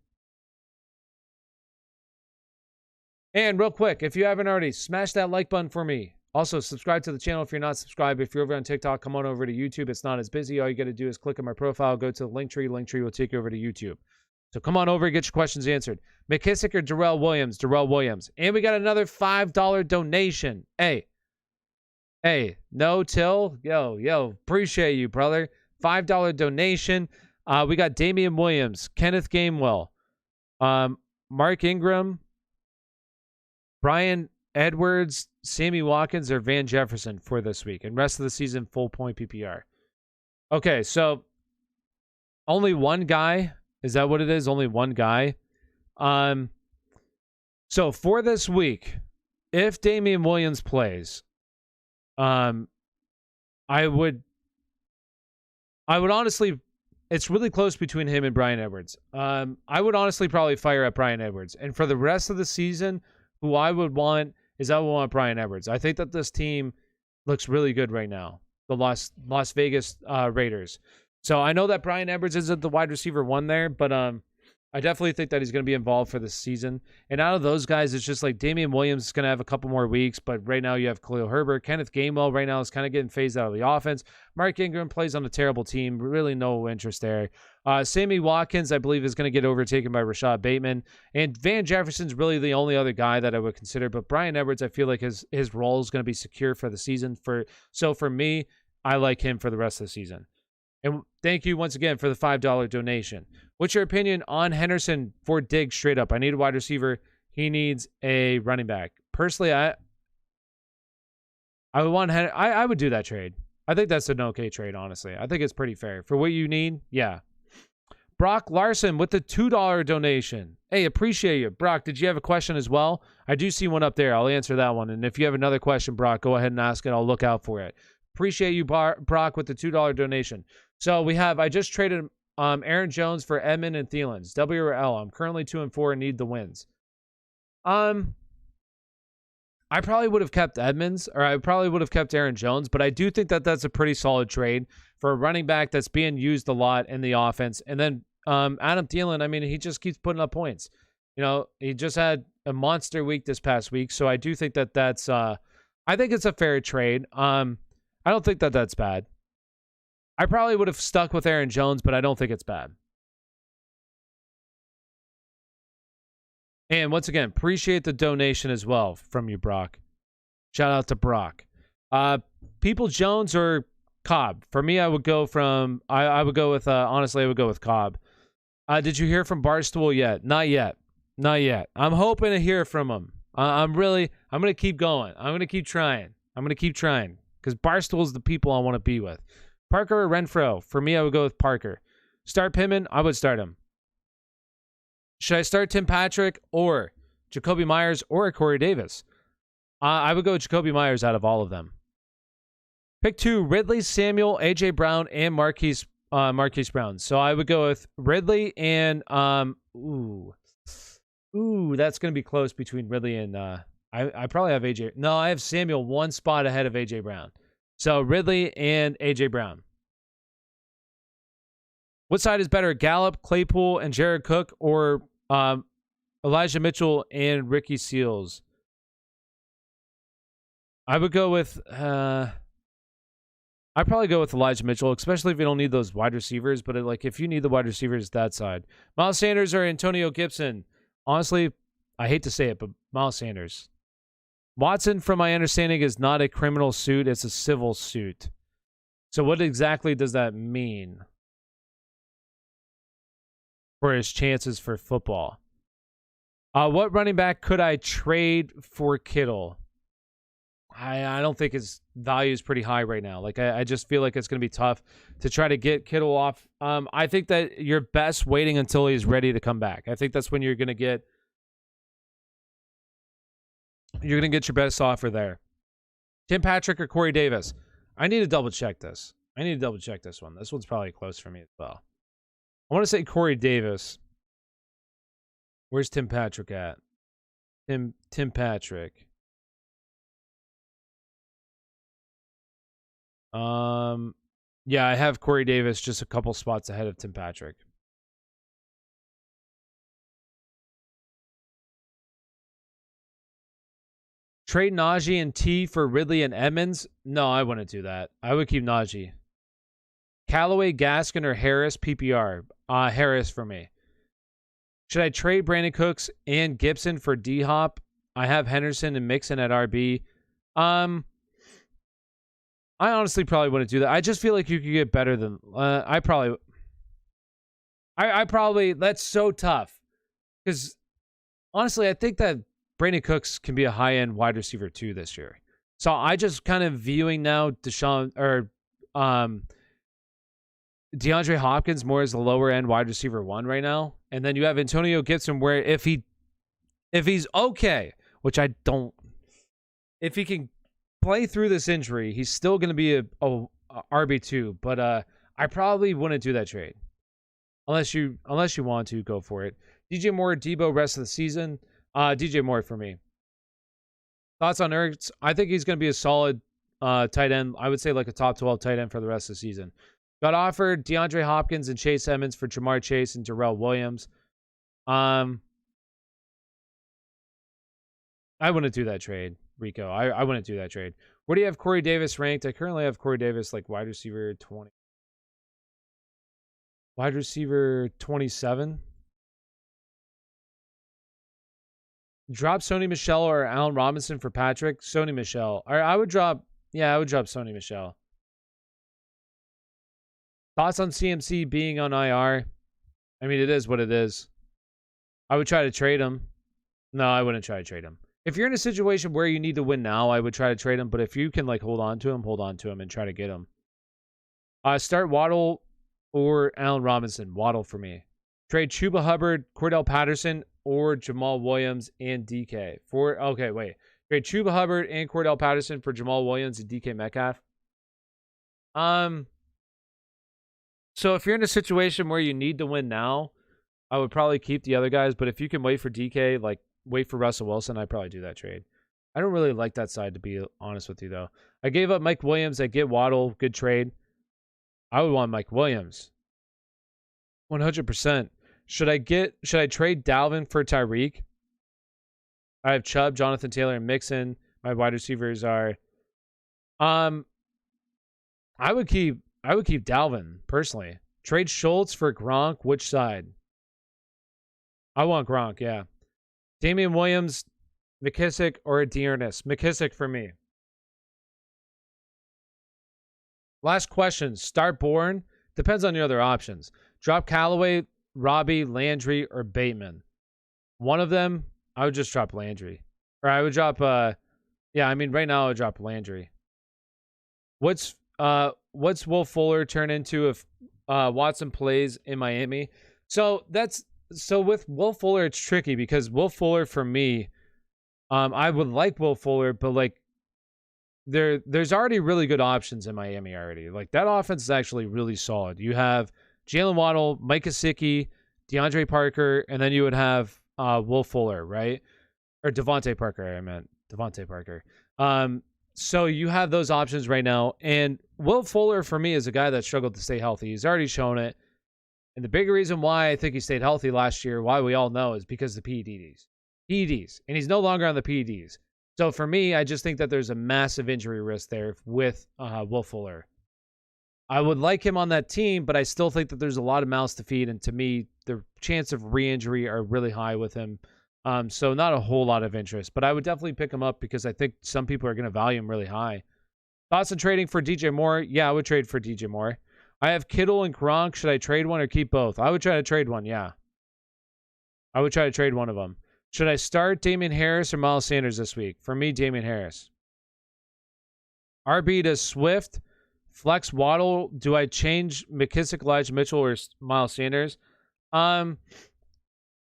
And real quick, if you haven't already, smash that like button for me. Also, subscribe to the channel if you're not subscribed. If you're over on TikTok, come on over to YouTube. It's not as busy. All you got to do is click on my profile, go to the Linktree. Linktree will take you over to YouTube. So come on over and get your questions answered. McKissick or Darrell Williams? Darrell Williams. And we got another $5 donation. Hey, no till? Yo, appreciate you, brother. $5 donation. We got Damian Williams, Kenneth Gainwell, Mark Ingram, Brian Edwards, Sammy Watkins, or Van Jefferson for this week. And rest of the season, full point PPR. Okay, so only one guy. Is that what it is? Only one guy? So for this week, if Damian Williams plays, I would honestly, it's really close between him and Brian Edwards. I would honestly probably fire up Brian Edwards. And for the rest of the season, who I would want is I would want Brian Edwards. I think that this team looks really good right now. The Las Vegas Raiders. So I know that Brian Edwards isn't the wide receiver one there, but I definitely think that he's going to be involved for this season. And out of those guys, it's just like Damian Williams is going to have a couple more weeks, but right now you have Khalil Herbert. Kenneth Gainwell right now is kind of getting phased out of the offense. Mark Ingram plays on a terrible team. Really no interest there. Sammy Watkins, I believe, is going to get overtaken by Rashad Bateman. And Van Jefferson's really the only other guy that I would consider. But Brian Edwards, I feel like his role is going to be secure for the season. So for me, I like him for the rest of the season. And thank you once again for the $5 donation. What's your opinion on Henderson for Diggs straight up? I need a wide receiver. He needs a running back. Personally, I would want I would do that trade. I think that's an okay trade, honestly. I think it's pretty fair. For what you need, yeah. Brock Larson with the $2 donation. Hey, appreciate you. Brock, did you have a question as well? I do see one up there. I'll answer that one. And if you have another question, Brock, go ahead and ask it. I'll look out for it. Appreciate you, Brock, with the $2 donation. So I just traded Aaron Jones for Edmund and Thielens. W or L? I'm currently 2-4 and need the wins. I probably would have kept Edmonds, or I probably would have kept Aaron Jones, but I do think that that's a pretty solid trade for a running back that's being used a lot in the offense. And then Adam Thielen, I mean, he just keeps putting up points. You know, he just had a monster week this past week, so I do think that that's I think it's a fair trade. I don't think that that's bad. I probably would have stuck with Aaron Jones, but I don't think it's bad. And once again, appreciate the donation as well from you, Brock. Shout out to Brock. People Jones or Cobb? For me, I would go from I would go with honestly, I would go with Cobb. Did you hear from Barstool yet? Not yet. Not yet. I'm hoping to hear from him. I'm gonna keep going. I'm gonna keep trying. Because Barstool is the people I want to be with. Parker or Renfro? For me, I would go with Parker. Start Pittman? I would start him. Should I start Tim Patrick or Jacoby Myers or Corey Davis? I would go Jacoby Myers out of all of them. Pick 2, Ridley, Samuel, A.J. Brown, and Marquise Brown. So I would go with Ridley and, that's going to be close between Ridley and, I probably have A.J. No, I have Samuel one spot ahead of A.J. Brown. So Ridley and A.J. Brown. What side is better, Gallup, Claypool, and Jared Cook, or Elijah Mitchell and Ricky Seals? I would go with I'd probably go with Elijah Mitchell, especially if you don't need those wide receivers. But if you need the wide receivers, that side. Miles Sanders or Antonio Gibson? Honestly, I hate to say it, but Miles Sanders. Watson, from my understanding, is not a criminal suit. It's a civil suit. So what exactly does that mean for his chances for football? What running back could I trade for Kittle? I don't think his value is pretty high right now. I just feel like it's going to be tough to try to get Kittle off. I think that you're best waiting until he's ready to come back. I think that's when you're going to get your best offer there. Tim Patrick or Corey Davis? I need to double check this. One. This one's probably close for me as well. I want to say Corey Davis. Where's Tim Patrick at? Tim Patrick. Yeah, I have Corey Davis just a couple spots ahead of Tim Patrick. Trade Najee and T for Ridley and Edmonds? No, I wouldn't do that. I would keep Najee. Callaway, Gaskin, or Harris? PPR. Harris for me. Should I trade Brandon Cooks and Gibson for D-Hop? I have Henderson and Mixon at RB. I honestly probably wouldn't do that. I just feel like you could get better than... I probably... That's so tough. Because, honestly, I think that Brandon Cooks can be a high-end wide receiver, too, this year. So I just kind of viewing now DeAndre Hopkins more as the lower-end wide receiver 1 right now. And then you have Antonio Gibson, where if he's okay, which I don't... If he can play through this injury, he's still going to be a RB2, but I probably wouldn't do that trade. Unless you want to, go for it. DJ Moore, Debo, rest of the season. DJ Moore for me. Thoughts on Ertz? I think he's going to be a solid tight end. I would say like a top 12 tight end for the rest of the season. Got offered DeAndre Hopkins and Chase Edmonds for Jamar Chase and Darrell Williams. I wouldn't do that trade, Rico. I wouldn't do that trade. Where do you have Corey Davis ranked? I currently have Corey Davis like wide receiver 20. Wide receiver 27. Drop Sony Michel or Allen Robinson for Patrick. Sony Michel. I would drop Sony Michel. Thoughts on CMC being on IR? I mean, it is what it is. I would try to trade him. No, I wouldn't try to trade him. If you're in a situation where you need to win now, I would try to trade him. But if you can hold on to him and try to get him. Start Waddle or Allen Robinson. Waddle for me. Trade Chuba Hubbard, Cordell Patterson, or Jamal Williams and DK. Trade Chuba Hubbard and Cordell Patterson for Jamal Williams and DK Metcalf. So if you're in a situation where you need to win now, I would probably keep the other guys. But if you can wait for DK, wait for Russell Wilson, I'd probably do that trade. I don't really like that side, to be honest with you, though. I gave up Mike Williams. I get Waddle. Good trade. I would want Mike Williams. 100%. Should I trade Dalvin for Tyreek? I have Chubb, Jonathan Taylor, and Mixon. My wide receivers are I would keep Dalvin, personally. Trade Schultz for Gronk. Which side? I want Gronk, yeah. Damian Williams, McKissick, or Dearness? McKissick for me. Last question. Start Bourne. Depends on your other options. Drop Callaway, Robbie, Landry, or Bateman. One of them, I would just drop Landry. Or I would drop, right now I would drop Landry. What's Will Fuller turn into if Watson plays in Miami? So with Will Fuller, it's tricky because Will Fuller, for me, I would like Will Fuller, but like there's already really good options in Miami already. Like that offense is actually really solid. You have Jalen Waddle, Mike Gesicki, DeAndre Parker, and then you would have Will Fuller, right? Or Devontae Parker, I meant. Devontae Parker. So you have those options right now. And Will Fuller, for me, is a guy that struggled to stay healthy. He's already shown it. And the big reason why I think he stayed healthy last year, why we all know, is because of the PEDs. And he's no longer on the PEDs. So for me, I just think that there's a massive injury risk there with Will Fuller. I would like him on that team, but I still think that there's a lot of mouths to feed. And to me, the chance of re-injury are really high with him. So not a whole lot of interest, but I would definitely pick him up because I think some people are going to value him really high. Thoughts on trading for DJ Moore? Yeah, I would trade for DJ Moore. I have Kittle and Gronk. Should I trade one or keep both? I would try to trade one, yeah. I would try to trade one of them. Should I start Damian Harris or Miles Sanders this week? For me, Damian Harris. RB to Swift. Flex Waddle. Do I change McKissick, Elijah Mitchell, or Miles Sanders? I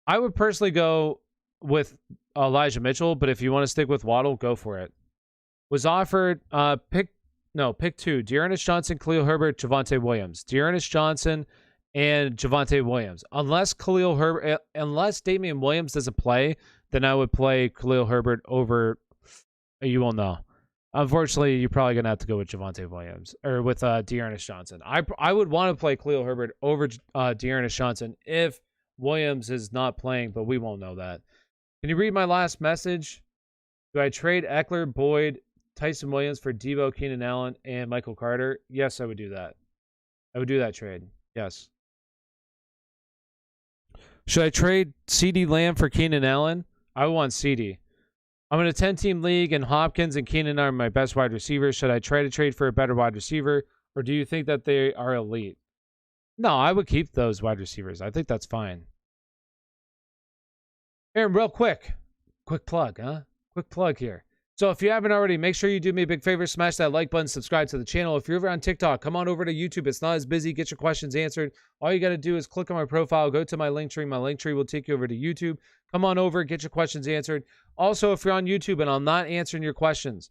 would personally go with Elijah Mitchell, but if you want to stick with Waddle, go for it. Was offered pick 2. Dearness Johnson, Khalil Herbert, Javonte Williams. Dearness Johnson and Javonte Williams. Unless Damian Williams doesn't play, then I would play Khalil Herbert over. You won't know. Unfortunately, you're probably gonna have to go with Javonte Williams or with Dearness Johnson. I would want to play Khalil Herbert over Dearness Johnson if Williams is not playing, but we won't know that. Can you read my last message? Do I trade Eckler, Boyd, Tyson Williams for Debo, Keenan Allen, and Michael Carter? Yes, I would do that. I would do that trade. Yes. Should I trade CeeDee Lamb for Keenan Allen? I want CeeDee. I'm in a 10-team league, and Hopkins and Keenan are my best wide receivers. Should I try to trade for a better wide receiver, or do you think that they are elite? No, I would keep those wide receivers. I think that's fine. Aaron, real quick plug, huh? Quick plug here. So if you haven't already, make sure you do me a big favor, smash that like button, subscribe to the channel. If you're over on TikTok, come on over to YouTube. It's not as busy. Get your questions answered. All you got to do is click on my profile, go to my link tree. My link tree will take you over to YouTube. Come on over, get your questions answered. Also, if you're on YouTube and I'm not answering your questions,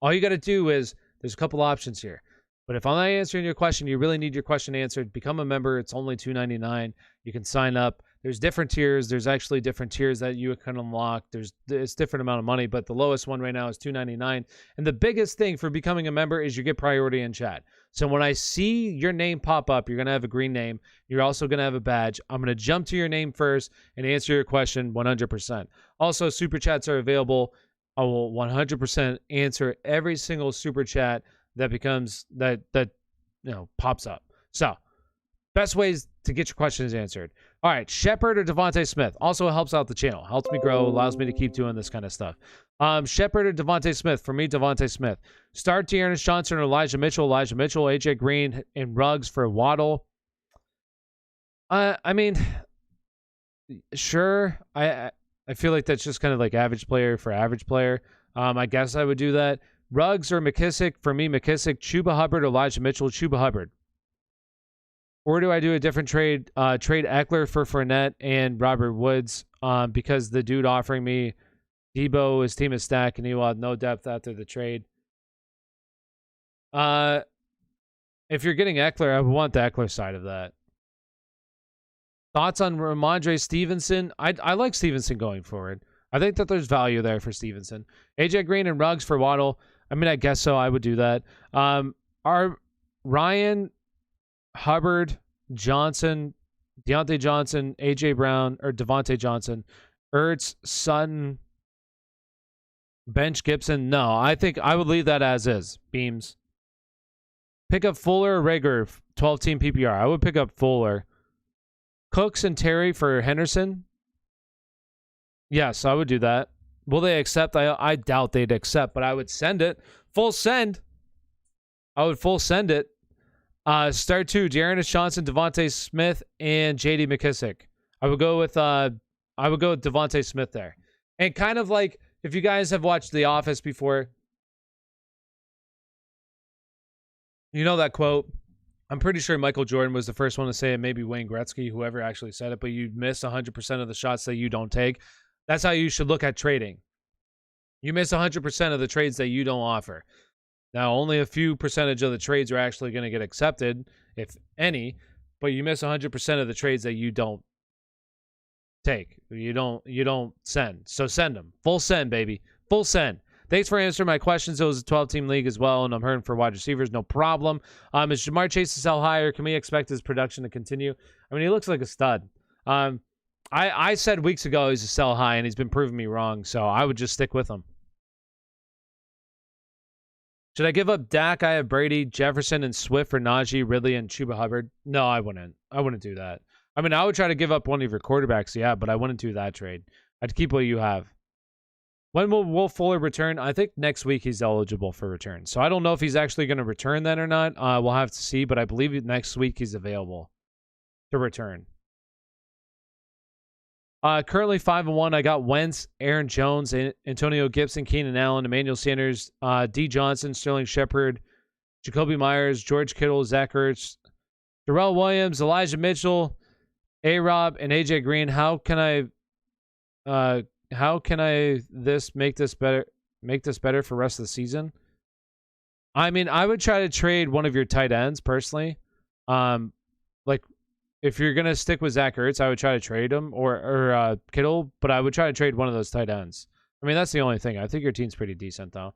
all you got to do is, there's a couple options here. But if I'm not answering your question, you really need your question answered, become a member. It's only $2.99. You can sign up. There's different tiers. There's actually different tiers that you can unlock. It's different amount of money, but the lowest one right now is $2.99. And the biggest thing for becoming a member is you get priority in chat. So when I see your name pop up, you're going to have a green name. You're also going to have a badge. I'm going to jump to your name first and answer your question 100%. Also, super chats are available. I will 100% answer every single super chat that pops up. So, best ways to get your questions answered. All right, Shepard or Devontae Smith also helps out the channel, helps me grow, allows me to keep doing this kind of stuff. Shepard or Devontae Smith? For me, Devontae Smith. Start Dearness Johnson or Elijah Mitchell, AJ Green, and Ruggs for Waddle. I mean, sure. I feel like that's just kind of like average player for average player. I guess I would do that. Ruggs or McKissick? For me, McKissick. Chuba Hubbard or Elijah Mitchell? Chuba Hubbard. Or do I do a different trade? Trade Eckler for Fournette and Robert Woods because the dude offering me Debo, his team is stacked, and he will have no depth after the trade. If you're getting Eckler, I would want the Eckler side of that. Thoughts on Ramondre Stevenson? I like Stevenson going forward. I think that there's value there for Stevenson. AJ Green and Ruggs for Waddle. I mean, I guess so. I would do that. Are Ryan, Hubbard, Johnson, Deontay Johnson, AJ Brown, or Devontae Johnson, Ertz, Sutton, bench Gibson? No, I think I would leave that as is. Beams. Pick up Fuller or Rager, 12-team PPR. I would pick up Fuller. Cooks and Terry for Henderson? Yes, I would do that. Will they accept? I doubt they'd accept, but I would send it. Full send. I would full send it. Start 2, Dearness Johnson, Devontae Smith, and J.D. McKissick. I would go with Devontae Smith there. And kind of like, if you guys have watched The Office before, you know that quote. I'm pretty sure Michael Jordan was the first one to say it, maybe Wayne Gretzky, whoever actually said it, but you miss 100% of the shots that you don't take. That's how you should look at trading. You miss 100% of the trades that you don't offer. Now, only a few percentage of the trades are actually going to get accepted, if any, but you miss 100% of the trades that you don't take. You don't send. So send them. Full send, baby. Full send. Thanks for answering my questions. It was a 12-team league as well, and I'm hurting for wide receivers. No problem. Is Jamar Chase to sell higher? Can we expect his production to continue? I mean, he looks like a stud. I said weeks ago he's a sell high, and he's been proving me wrong, so I would just stick with him. Should I give up Dak? I have Brady, Jefferson, and Swift for Najee, Ridley, and Chuba Hubbard. No, I wouldn't. I wouldn't do that. I mean, I would try to give up one of your quarterbacks, yeah, but I wouldn't do that trade. I'd keep what you have. When will Will Fuller return? I think next week he's eligible for return. So I don't know if he's actually going to return then or not. We'll have to see, but I believe next week he's available to return. Currently 5-1. I got Wentz, Aaron Jones, Antonio Gibson, Keenan Allen, Emmanuel Sanders, D. Johnson, Sterling Shepard, Jacoby Myers, George Kittle, Zach Ertz, Darrell Williams, Elijah Mitchell, A-Rob, and AJ Green. How can I make this better for the rest of the season? I mean, I would try to trade one of your tight ends personally. Like if you're gonna stick with Zach Ertz, I would try to trade him or Kittle, but I would try to trade one of those tight ends. I mean, that's the only thing. I think your team's pretty decent though.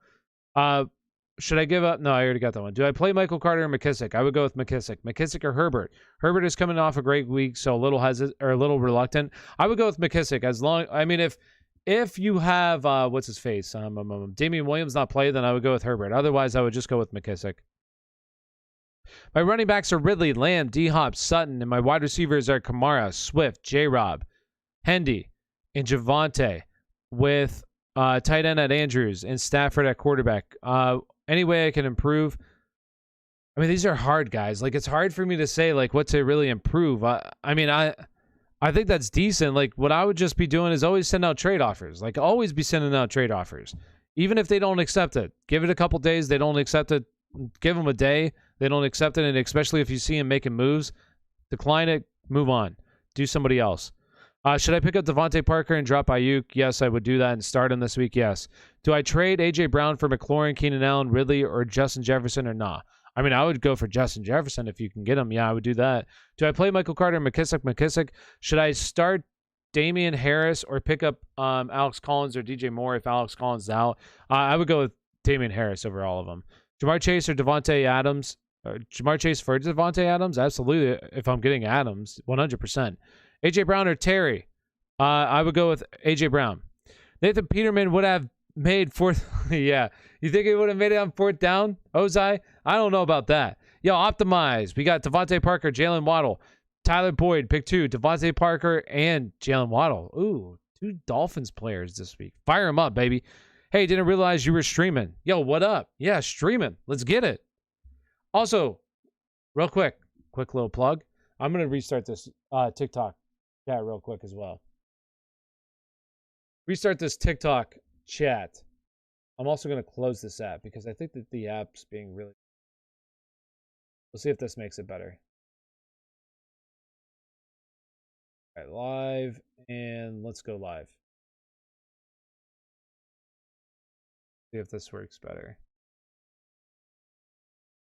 Should I give up? No, I already got that one. Do I play Michael Carter or McKissick? I would go with McKissick. McKissick or Herbert. Herbert is coming off a great week, so a little reluctant. I would go with McKissick if you have what's his face? Damian Williams not play, then I would go with Herbert. Otherwise, I would just go with McKissick. My running backs are Ridley, Lamb, D-Hop, Sutton, and my wide receivers are Kamara, Swift, J-Rob, Hendy, and Javonte, with tight end at Andrews and Stafford at quarterback. Any way I can improve? I mean, these are hard, guys. Like, it's hard for me to say like what to really improve. I think that's decent. Like, what I would just be doing is always send out trade offers. Like, always be sending out trade offers. Even if they don't accept it. Give it a couple days. They don't accept it. Give them a day. They don't accept it. And especially if you see them making moves, decline it, move on. Do somebody else. Should I pick up Devontae Parker and drop Ayuk? Yes, I would do that and start him this week. Yes. Do I trade A.J. Brown for McLaurin, Keenan Allen, Ridley, or Justin Jefferson or not? I mean, I would go for Justin Jefferson if you can get him. Yeah, I would do that. Do I play Michael Carter and McKissick? Should I start Damian Harris or pick up Alex Collins or DJ Moore if Alex Collins is out? I would go with Damian Harris over all of them. Jamar Chase or Devontae Adams? Jamar Chase for Devontae Adams? Absolutely. If I'm getting Adams, 100%. A.J. Brown or Terry? I would go with A.J. Brown. Nathan Peterman would have made fourth. Yeah. You think he would have made it on fourth down, Ozai? I don't know about that. Yo, optimize. We got Devontae Parker, Jalen Waddle, Tyler Boyd, pick 2, Devontae Parker, and Jalen Waddle. Ooh, 2 Dolphins players this week. Fire them up, baby. Hey, didn't realize you were streaming. Yo, what up? Yeah, streaming. Let's get it. Also, real quick little plug. I'm going to restart this TikTok chat real quick as well. Restart this TikTok chat. I'm also going to close this app because I think that the app's being really... We'll see if this makes it better. All right, live, and let's go live. See if this works better.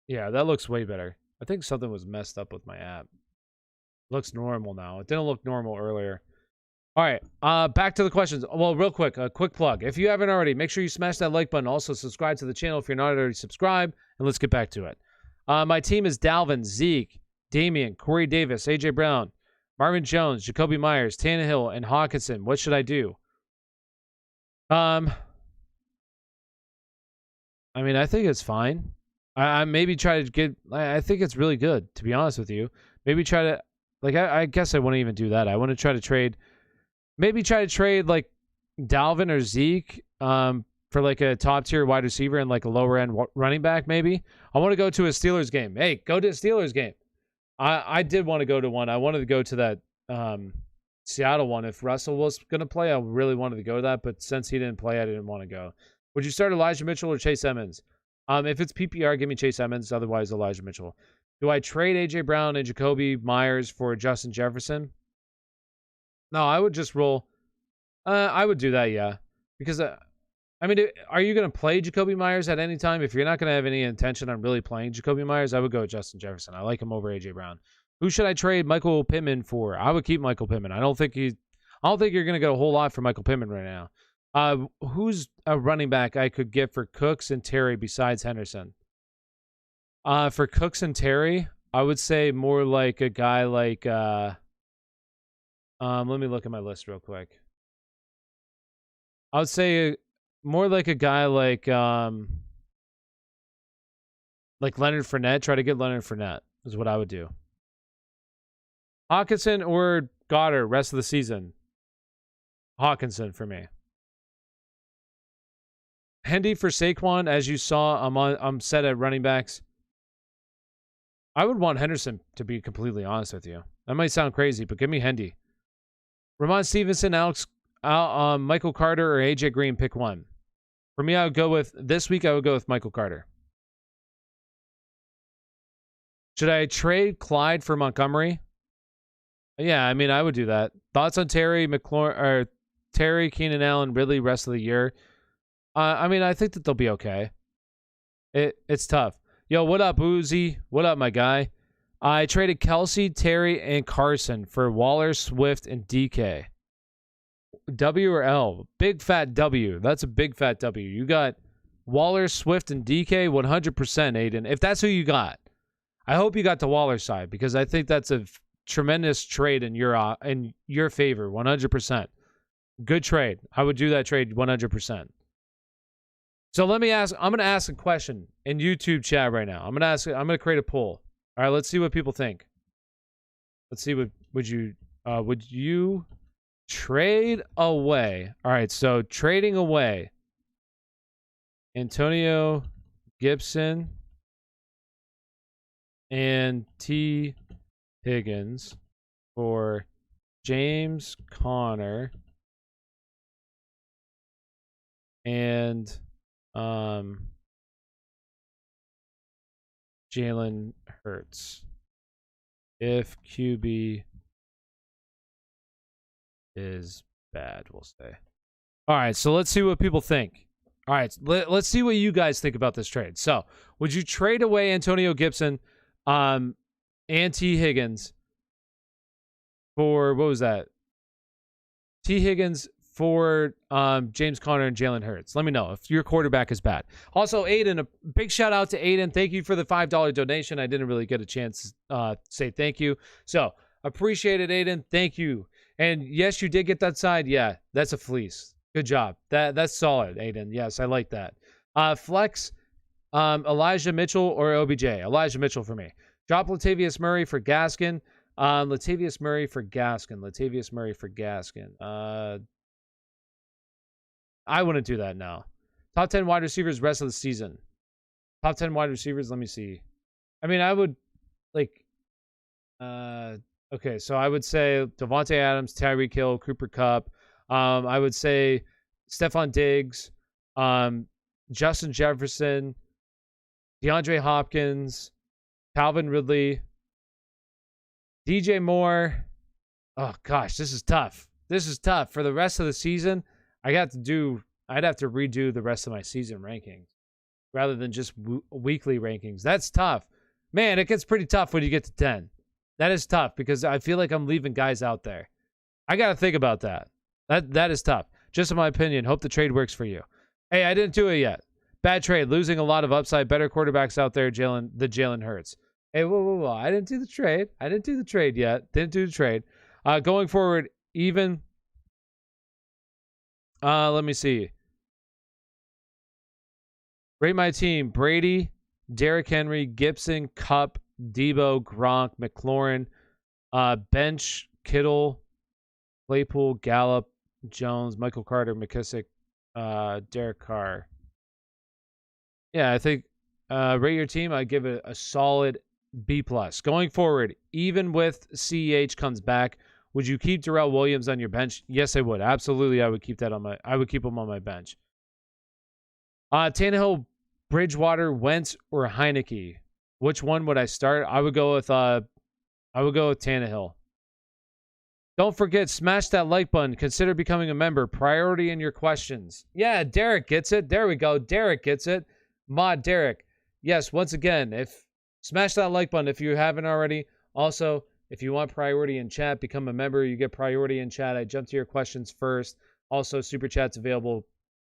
Yeah, that looks way better. I think something was messed up with my app. Looks normal now. It didn't look normal earlier. All right, back to the questions. Well, real quick, a quick plug. If you haven't already, make sure you smash that like button. Also, subscribe to the channel if you're not already subscribed. And let's get back to it. My team is Dalvin, Zeke, Damian, Corey Davis, AJ Brown, Marvin Jones, Jacoby Myers, Tannehill, and Hawkinson. What should I do? I mean, I think it's fine. I maybe try to get. I think it's really good, to be honest with you. Maybe try to, like, I guess I wouldn't even do that. I want to try to trade. Maybe try to trade like Dalvin or Zeke for like a top tier wide receiver and like a lower end running back. Maybe I want to go to a Steelers game. Hey, go to a Steelers game. I did want to go to one. I wanted to go to that Seattle one. If Russell was going to play, I really wanted to go to that. But since he didn't play, I didn't want to go. Would you start Elijah Mitchell or Chase Edmonds? If it's PPR, give me Chase Edmonds. Otherwise, Elijah Mitchell. Do I trade AJ Brown and Jacoby Myers for Justin Jefferson? No, I would just roll. I would do that, yeah. Because, I mean, are you going to play Jacoby Myers at any time? If you're not going to have any intention on really playing Jacoby Myers, I would go with Justin Jefferson. I like him over AJ Brown. Who should I trade Michael Pittman for? I would keep Michael Pittman. I don't think you're going to get a whole lot for Michael Pittman right now. Who's a running back I could get for Cooks and Terry besides Henderson? For Cooks and Terry, I would say more like a guy like let me look at my list real quick. I would say more like a guy like Leonard Fournette. Try to get Leonard Fournette is what I would do. Hawkinson or Goddard rest of the season. Hawkinson for me. Hendy for Saquon, as you saw, I'm set at running backs. I would want Henderson, to be completely honest with you. That might sound crazy, but give me Hendy. Ramon Stevenson, Michael Carter, or AJ Green, pick one. For me, I would go with, this week, I would go with Michael Carter. Should I trade Clyde for Montgomery? Yeah, I mean, I would do that. Thoughts on Terry, Keenan Allen, Ridley, rest of the year? I mean, I think that they'll be okay. It's tough. Yo, what up, Uzi? What up, my guy? I traded Kelsey, Terry, and Carson for Waller, Swift, and DK. W or L? Big fat W. That's a big fat W. You got Waller, Swift, and DK 100%, Aiden. If that's who you got. I hope you got the Waller side because I think that's a tremendous trade in your favor, 100%. Good trade. I would do that trade 100%. So let me ask, I'm going to ask a question in YouTube chat right now. I'm going to create a poll. All right, let's see what people think. Let's see would you trade away? All right, so trading away Antonio Gibson and T. Higgins for James Conner and Jalen Hurts if QB is bad, we'll say. All right, so let's see what people think. All right, let's see what you guys think about this trade. So, would you trade away Antonio Gibson and T. Higgins for, what was that? T. Higgins for James Conner and Jalen Hurts. Let me know if your quarterback is bad. Also, Aiden, a big shout out to Aiden. Thank you for the $5 donation. I didn't really get a chance to say thank you. So, appreciate it, Aiden. Thank you. And yes, you did get that side. Yeah, that's a fleece. Good job. That's solid, Aiden. Yes, I like that. Flex, Elijah Mitchell or OBJ? Elijah Mitchell for me. Drop Latavius Murray for Gaskin. Latavius Murray for Gaskin. I wouldn't do that now. Top 10 wide receivers rest of the season. Top 10 wide receivers, let me see. I mean, I would, like, okay, so I would say Devontae Adams, Tyreek Hill, Cooper Kupp. I would say Stephon Diggs, Justin Jefferson, DeAndre Hopkins, Calvin Ridley, DJ Moore. Oh, gosh, this is tough. This is tough. For the rest of the season, I'd have to redo the rest of my season rankings rather than just weekly rankings. That's tough. Man, it gets pretty tough when you get to 10. That is tough because I feel like I'm leaving guys out there. I got to think about that. That is tough. Just in my opinion, hope the trade works for you. Hey, I didn't do it yet. Bad trade, losing a lot of upside, better quarterbacks out there, Jalen Hurts. Hey, whoa. I didn't do the trade. I didn't do the trade yet. Didn't do the trade. Going forward, even, let me see. Rate my team. Brady, Derrick Henry, Gibson, Kupp, Debo, Gronk, McLaurin, bench, Kittle, Claypool, Gallup, Jones, Michael Carter, McKissick, Derek Carr. Yeah, I think rate your team. I give it a solid B+. Going forward, even with CEH comes back, would you keep Darrell Williams on your bench? Yes, I would. Absolutely, I would keep that on my. I would keep him on my bench. Tannehill, Bridgewater, Wentz, or Heineke. Which one would I start? I would go with Tannehill. Don't forget, smash that like button. Consider becoming a member. Priority in your questions. Yeah, Derek gets it. There we go. Derek gets it. Mod Derek. Yes, once again, smash that like button if you haven't already. Also, if you want priority in chat, become a member. You get priority in chat. I jump to your questions first. Also, Super Chat's available.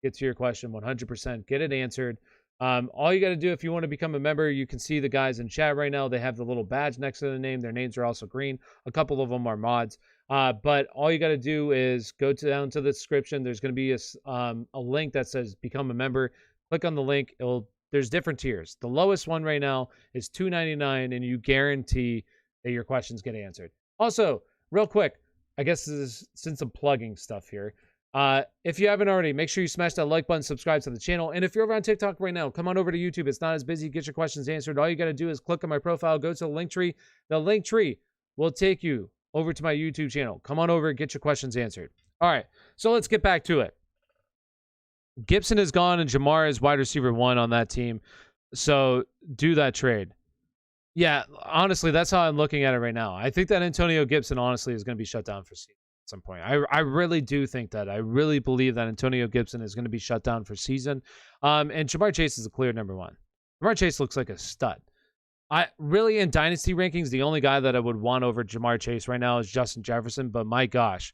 Get to your question 100%. Get it answered. All you got to do if you want to become a member, you can see the guys in chat right now. They have the little badge next to the name. Their names are also green. A couple of them are mods. But all you got to do is go down to the description. There's going to be a link that says become a member. Click on the link. There's different tiers. The lowest one right now is $2.99, and you guarantee that your questions get answered. Also, real quick, I guess this is, since I'm plugging stuff here, if you haven't already, make sure you smash that like button, subscribe to the channel. And if you're over on TikTok right now, come on over to YouTube. It's not as busy. Get your questions answered. All you got to do is click on my profile, go to the link tree. The link tree will take you over to my YouTube channel. Come on over, get your questions answered. All right, so let's get back to it. Gibson is gone and Jamar is wide receiver 1 on that team. So do that trade. Yeah, honestly, that's how I'm looking at it right now. I think that Antonio Gibson, honestly, is going to be shut down for season at some point. I really do think that. I really believe that Antonio Gibson is going to be shut down for season. And Jamar Chase is a clear number 1. Jamar Chase looks like a stud. I really, in dynasty rankings, the only guy that I would want over Jamar Chase right now is Justin Jefferson. But my gosh,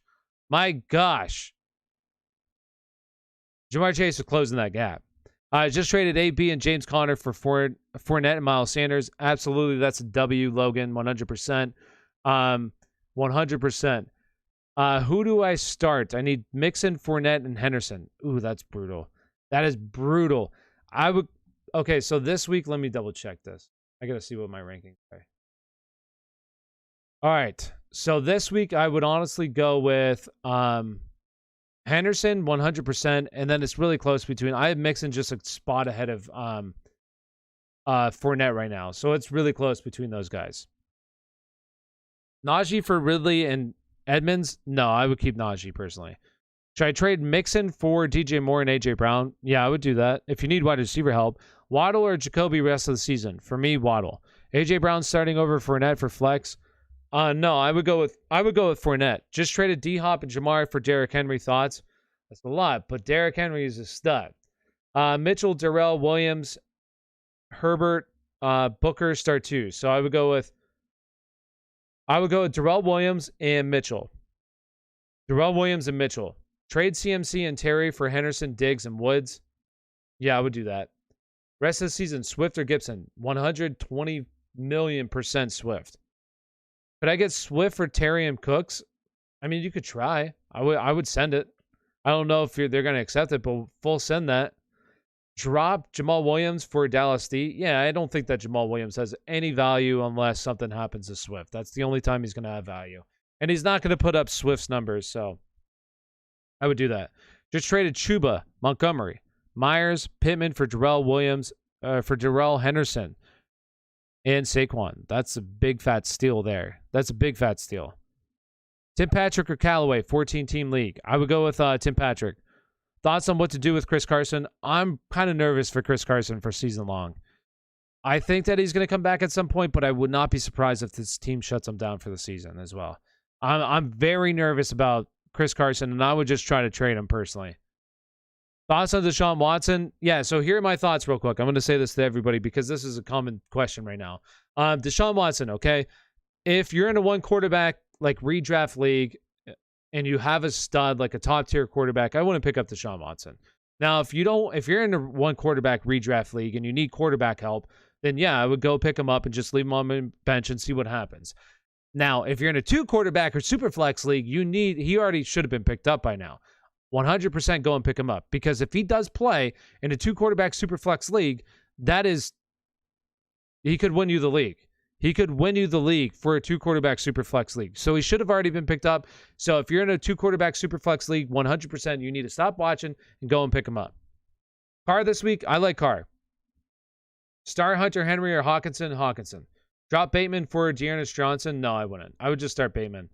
Jamar Chase is closing that gap. I just traded AB and James Conner for Fournette and Miles Sanders. Absolutely, that's a W, Logan, 100%. 100%. Who do I start? I need Mixon, Fournette, and Henderson. Ooh, that's brutal. That is brutal. Okay, so this week, let me double check this. I got to see what my rankings are. All right, so this week, I would honestly go with Henderson, 100%, and then it's really close between. I have Mixon just a spot ahead of Fournette right now, so it's really close between those guys. Najee for Ridley and Edmonds? No, I would keep Najee personally. Should I trade Mixon for DJ Moore and AJ Brown? Yeah, I would do that. If you need wide receiver help, Waddle or Jacoby rest of the season? For me, Waddle. AJ Brown starting over Fournette for flex. No, I would go with Fournette. Just traded D-Hop and Jamar for Derrick Henry. Thoughts? That's a lot, but Derrick Henry is a stud. Mitchell, Darrell, Williams, Herbert, Booker start 2. So I would go with Darrell Williams and Mitchell. Darrell Williams and Mitchell. Trade CMC and Terry for Henderson, Diggs, and Woods. Yeah, I would do that. Rest of the season, Swift or Gibson? 120 million% Swift. Could I get Swift for Terry and Cooks? I mean, you could try. I would send it. I don't know if they're going to accept it, but full send that. Drop Jamal Williams for Dallas D. Yeah, I don't think that Jamal Williams has any value unless something happens to Swift. That's the only time he's going to have value. And he's not going to put up Swift's numbers, so I would do that. Just traded Chuba, Montgomery, Myers, Pittman for Darrell Williams, for Darrell Henderson, and Saquon. That's a big fat steal there. That's a big fat steal. Tim Patrick or Callaway, 14-team league. I would go with Tim Patrick. Thoughts on what to do with Chris Carson? I'm kind of nervous for Chris Carson for season long. I think that he's going to come back at some point, but I would not be surprised if this team shuts him down for the season as well. I'm very nervous about Chris Carson, and I would just try to trade him personally. Thoughts on Deshaun Watson? Yeah, so here are my thoughts real quick. I'm going to say this to everybody because this is a common question right now. Deshaun Watson, okay? if you're in a one quarterback like redraft league and you have a stud like a top tier quarterback, I wouldn't pick up Deshaun Watson. Now, if you're in a one quarterback redraft league and you need quarterback help, then yeah, I would go pick him up and just leave him on the bench and see what happens. Now, if you're in a two quarterback or super flex league, he already should have been picked up by now. 100% go and pick him up, because if he does play in a two quarterback super flex league, he could win you the league. He could win you the league for a two quarterback super flex league. So he should have already been picked up. So if you're in a two quarterback super flex league, 100% you need to stop watching and go and pick him up. Carr this week, I like Carr. Start Hunter Henry or Hawkinson. Drop Bateman for Dearness Johnson? No, I wouldn't. I would just start Bateman.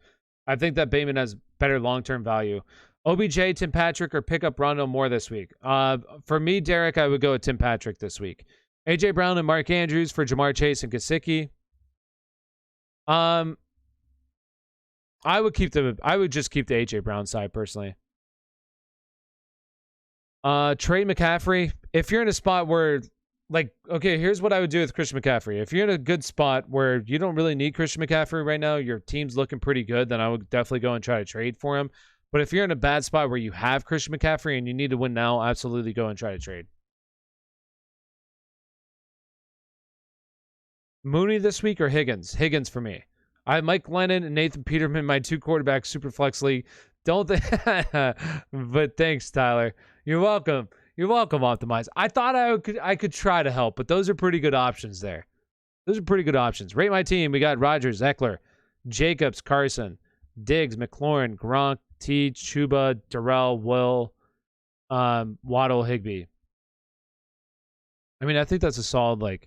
I think that Bateman has better long-term value. OBJ, Tim Patrick, or pick up Rondo Moore this week? For me, Derek, I would go with Tim Patrick this week. A.J. Brown and Mark Andrews for Jamar Chase and Gesicki. I would just keep the A.J. Brown side, personally. Trade McCaffrey. If you're in a spot where, okay, here's what I would do with Christian McCaffrey. If you're in a good spot where you don't really need Christian McCaffrey right now, your team's looking pretty good, then I would definitely go and try to trade for him. But if you're in a bad spot where you have Christian McCaffrey and you need to win now, absolutely go and try to trade. Mooney this week or Higgins? Higgins for me. I have Mike Lennon and Nathan Peterman, my two quarterback super flex league. Don't think, but thanks, Tyler. You're welcome. You're welcome, Optimize. I thought I could try to help, but those are pretty good options there. Those are pretty good options. Rate my team. We got Rodgers, Eckler, Jacobs, Carson, Diggs, McLaurin, Gronk, T, Chuba, Darrell, Will, Waddle, Higbee. I mean, I think that's a solid,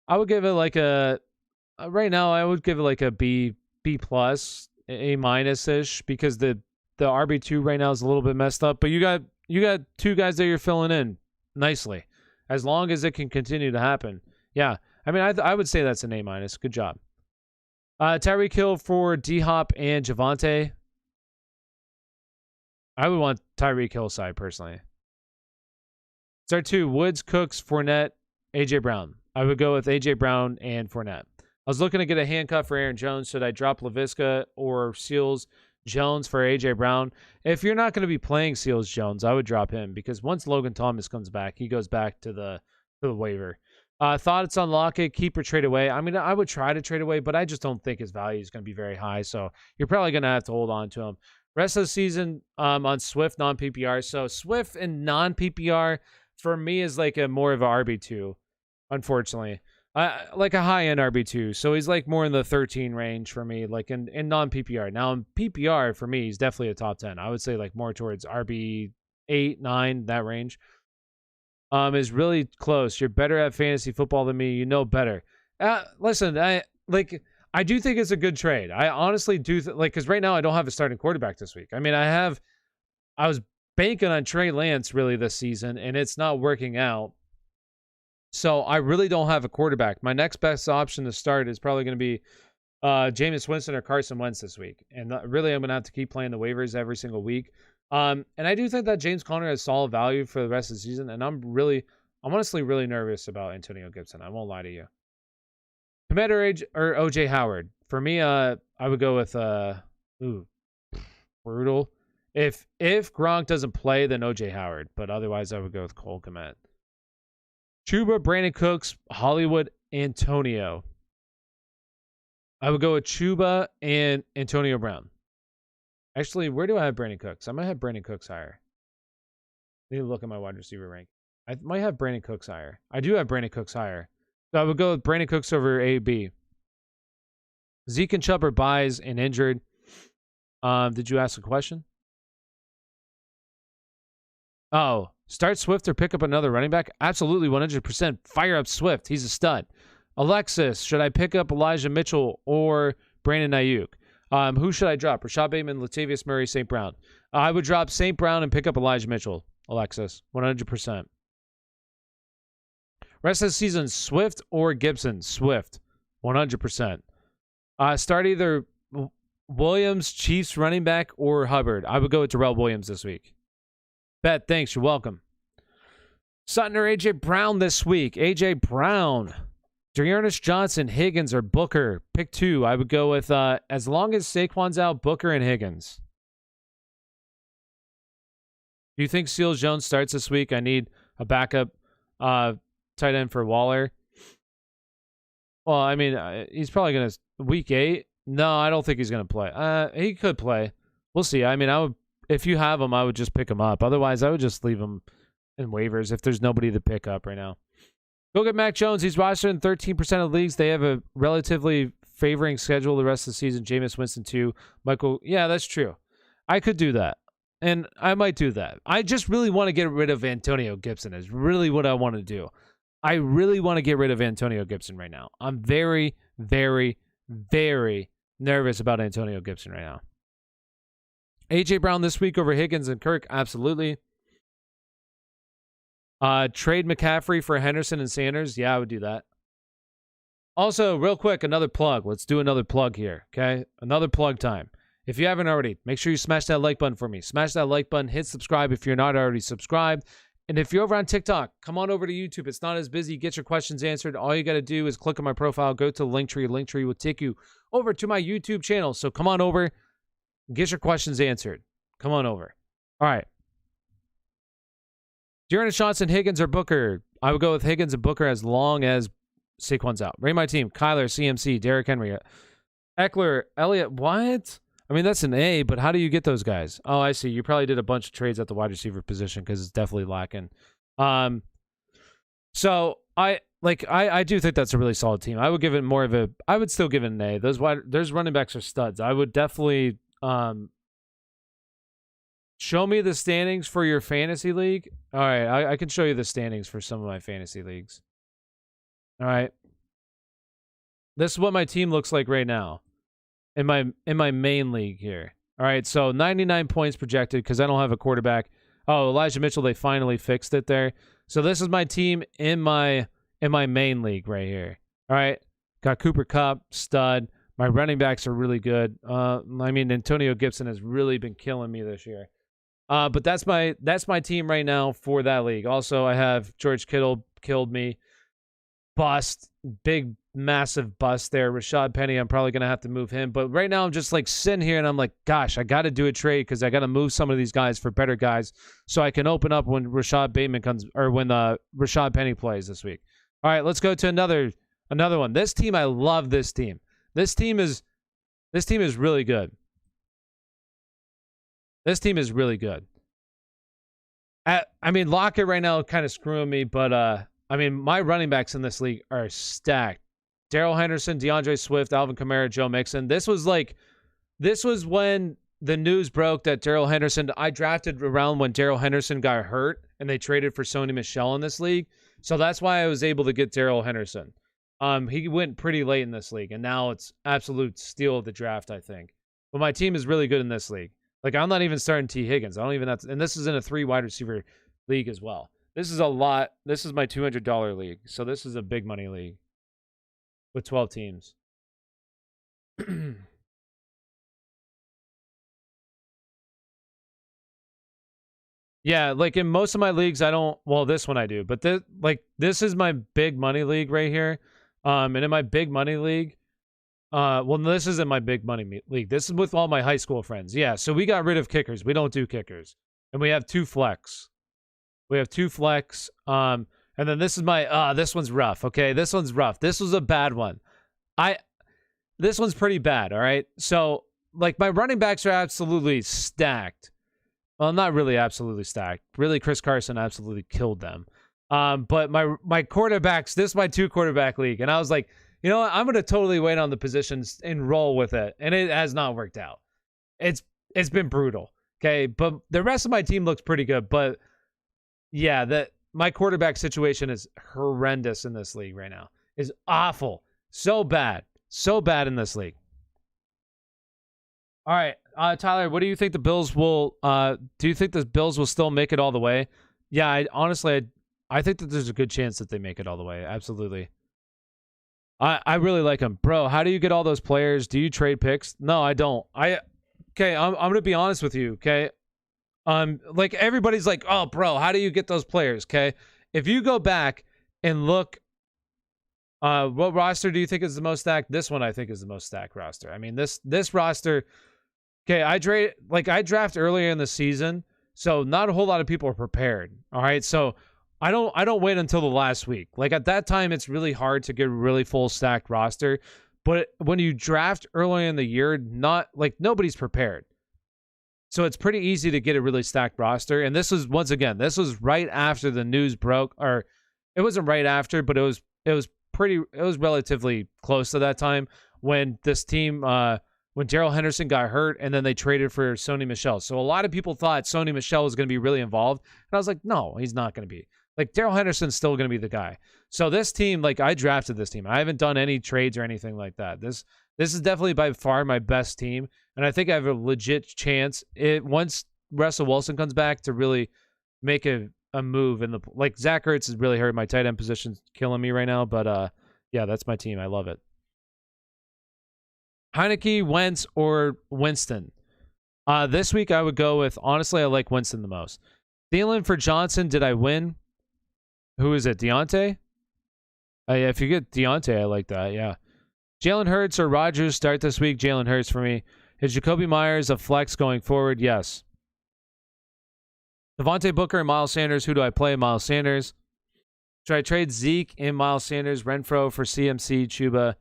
I would give it right now, I would give it a B plus, A minus ish, because the RB2 right now is a little bit messed up, but you got two guys that you're filling in nicely, as long as it can continue to happen. Yeah, I mean, I would say that's an A minus. Good job. Tyreek Hill for D-Hop and Javonte. I would want Tyreek Hill side, personally. Start 2, Woods, Cooks, Fournette, A.J. Brown. I would go with A.J. Brown and Fournette. I was looking to get a handcuff for Aaron Jones. Should I drop LaVisca or Seals Jones for A.J. Brown? If you're not going to be playing Seals Jones, I would drop him, because once Logan Thomas comes back, he goes back to the waiver. Thoughts on Lockett, keep or trade away? I mean, I would try to trade away, but I just don't think his value is going to be very high, so you're probably going to have to hold on to him. Rest of the season on Swift non-PPR. So Swift and non-PPR for me is a more of a RB2, unfortunately. Like a high-end RB2. So he's more in the 13 range for me, in non-PPR. Now in PPR, for me, he's definitely a top 10. I would say more towards RB 8, 9, that range. Is really close. You're better at fantasy football than me. You know better. Listen, I do think it's a good trade. I honestly do, because right now I don't have a starting quarterback this week. I mean, I was banking on Trey Lance really this season, and it's not working out. So I really don't have a quarterback. My next best option to start is probably going to be Jameis Winston or Carson Wentz this week. And really, I'm going to have to keep playing the waivers every single week. And I do think that James Conner has solid value for the rest of the season. And I'm honestly really nervous about Antonio Gibson. I won't lie to you. Komet or OJ Howard. For me, I would go with brutal. If Gronk doesn't play, then OJ Howard. But otherwise, I would go with Cole Komet. Chuba, Brandon Cooks, Hollywood, Antonio. I would go with Chuba and Antonio Brown. Actually, where do I have Brandon Cooks? I might have Brandon Cooks higher. I need to look at my wide receiver rank. I might have Brandon Cooks higher. I do have Brandon Cooks higher. So I would go with Brandon Cooks over A-B. Zeke and Chubb are buys and injured. Did you ask a question? Oh, start Swift or pick up another running back? Absolutely, 100%. Fire up Swift. He's a stud. Alexis, should I pick up Elijah Mitchell or Brandon Ayuk? Who should I drop? Rashad Bateman, Latavius Murray, St. Brown. I would drop St. Brown and pick up Elijah Mitchell. Alexis, 100%. Rest of the season, Swift or Gibson? Swift, 100%. Start either Williams, Chiefs running back, or Hubbard. I would go with Darrell Williams this week. Bet, thanks. You're welcome. Sutton or A.J. Brown this week? A.J. Brown. Dearness Johnson, Higgins, or Booker. Pick 2. I would go with, as long as Saquon's out, Booker and Higgins. Do you think Seals Jones starts this week? I need a backup tight end for Waller. Well, I mean, he's probably going to... Week 8? No, I don't think he's going to play. He could play. We'll see. I mean, if you have him, I would just pick him up. Otherwise, I would just leave him in waivers if there's nobody to pick up right now. Go get Mac Jones. He's rostered in 13% of leagues. They have a relatively favoring schedule the rest of the season. Jameis Winston, too. Michael, yeah, that's true. I could do that. And I might do that. I just really want to get rid of Antonio Gibson is really what I want to do. I really want to get rid of Antonio Gibson right now. I'm very, very, very nervous about Antonio Gibson right now. A.J. Brown this week over Higgins and Kirk? Absolutely. Trade McCaffrey for Henderson and Sanders? Yeah, I would do that. Also, real quick, another plug. Let's do another plug here, okay? Another plug time. If you haven't already, make sure you smash that like button for me. Smash that like button. Hit subscribe if you're not already subscribed. And if you're over on TikTok, come on over to YouTube. It's not as busy. Get your questions answered. All you got to do is click on my profile, go to Linktree. Linktree will take you over to my YouTube channel. So come on over. Get your questions answered. Come on over. All right. Dearness Johnson, Higgins, or Booker? I would go with Higgins and Booker as long as Saquon's out. Rate my team. Kyler, CMC, Derrick Henry, Eckler, Elliott. What? I mean, that's an A, but how do you get those guys? Oh, I see. You probably did a bunch of trades at the wide receiver position because it's definitely lacking. So I do think that's a really solid team. I would give it more of a. I would still give it an A. Those running backs are studs. I would definitely show me the standings for your fantasy league. All right, I can show you the standings for some of my fantasy leagues. All right, this is what my team looks like right now. In my main league here. All right, so 99 points projected because I don't have a quarterback. Oh, Elijah Mitchell, they finally fixed it there. So this is my team in my main league right here. All right, got Cooper Kupp, stud. My running backs are really good. I mean, Antonio Gibson has really been killing me this year. But that's my team right now for that league. Also, I have George Kittle killed me. Bust, big, massive bust there. Rashad Penny, I'm probably going to have to move him. But right now, I'm just like sitting here and I'm like, gosh, I got to do a trade because I got to move some of these guys for better guys so I can open up when Rashad Bateman comes or when Rashad Penny plays this week. All right, let's go to another one. This team, I love this team. This team is really good. This team is really good. I mean, Lockett right now kind of screwing me, but I mean, my running backs in this league are stacked. Darrell Henderson, DeAndre Swift, Alvin Kamara, Joe Mixon. This was when the news broke that Darrell Henderson, I drafted around when Darrell Henderson got hurt and they traded for Sony Michel in this league. So that's why I was able to get Darrell Henderson. He went pretty late in this league and now it's absolute steal of the draft, I think. But my team is really good in this league. Like, I'm not even starting T. Higgins. I don't even have to, and this is in a 3 wide receiver league as well. This is a lot. This is my $200 league. So this is a big money league with 12 teams. Yeah, like in most of my leagues, I don't. Well, this one I do, but this is my big money league right here. And in my big money league, well, this isn't my big money league. This is with all my high school friends. Yeah, so we got rid of kickers. We don't do kickers, and we have 2 flex. We have 2 flex. And then this is my this one's rough. Okay, this one's rough. This was a bad one. This one's pretty bad, all right? So, like, my running backs are absolutely stacked. Well, not really absolutely stacked. Really, Chris Carson absolutely killed them. But my quarterbacks, this is my 2 quarterback league. And I was like, you know what? I'm going to totally wait on the positions and roll with it. And it has not worked out. It's been brutal, okay? But the rest of my team looks pretty good. But yeah, my quarterback situation is horrendous in this league right now. Is awful. So bad in this league. All right, Tyler, what do you think the Bills will do you think the Bills will still make it all the way? Yeah, I think that there's a good chance that they make it all the way. Absolutely. I really like them. Bro, how do you get all those players? Do you trade picks? No, I don't. Okay, I'm going to be honest with you, okay? Like everybody's like, "Oh, bro, how do you get those players?" Okay? If you go back and look What roster do you think is the most stacked? This one I think is the most stacked roster. I mean, this roster. Okay, I draft earlier in the season, so not a whole lot of people are prepared. All right, so I don't wait until the last week. Like at that time, it's really hard to get a really full stacked roster. But when you draft early in the year, not like nobody's prepared. So it's pretty easy to get a really stacked roster. And this was this was right after the news broke, or it wasn't right after, but it was relatively close to that time when this team when Darrell Henderson got hurt and then they traded for Sony Michel. So a lot of people thought Sony Michel was going to be really involved. And I was like, no, he's not going to be. Like Darrell Henderson's still going to be the guy. So this team, like I drafted this team. I haven't done any trades or anything like that. This is definitely by far my best team. And I think I have a legit chance once Russell Wilson comes back to really make a move in the like Zach Ertz is really hurt. My tight end position's killing me right now. But yeah, that's my team. I love it. Heineke, Wentz, or Winston. This week I would go with, honestly, I like Winston the most. Thielen for Johnson, did I win? Who is it, Deontay? Yeah, if you get Deontay, I like that, yeah. Jalen Hurts or Rodgers start this week. Jalen Hurts for me. Is Jacoby Myers a flex going forward? Yes. Devontae Booker and Miles Sanders. Who do I play? Miles Sanders. Should I trade Zeke and Miles Sanders, Renfro for CMC, Chuba?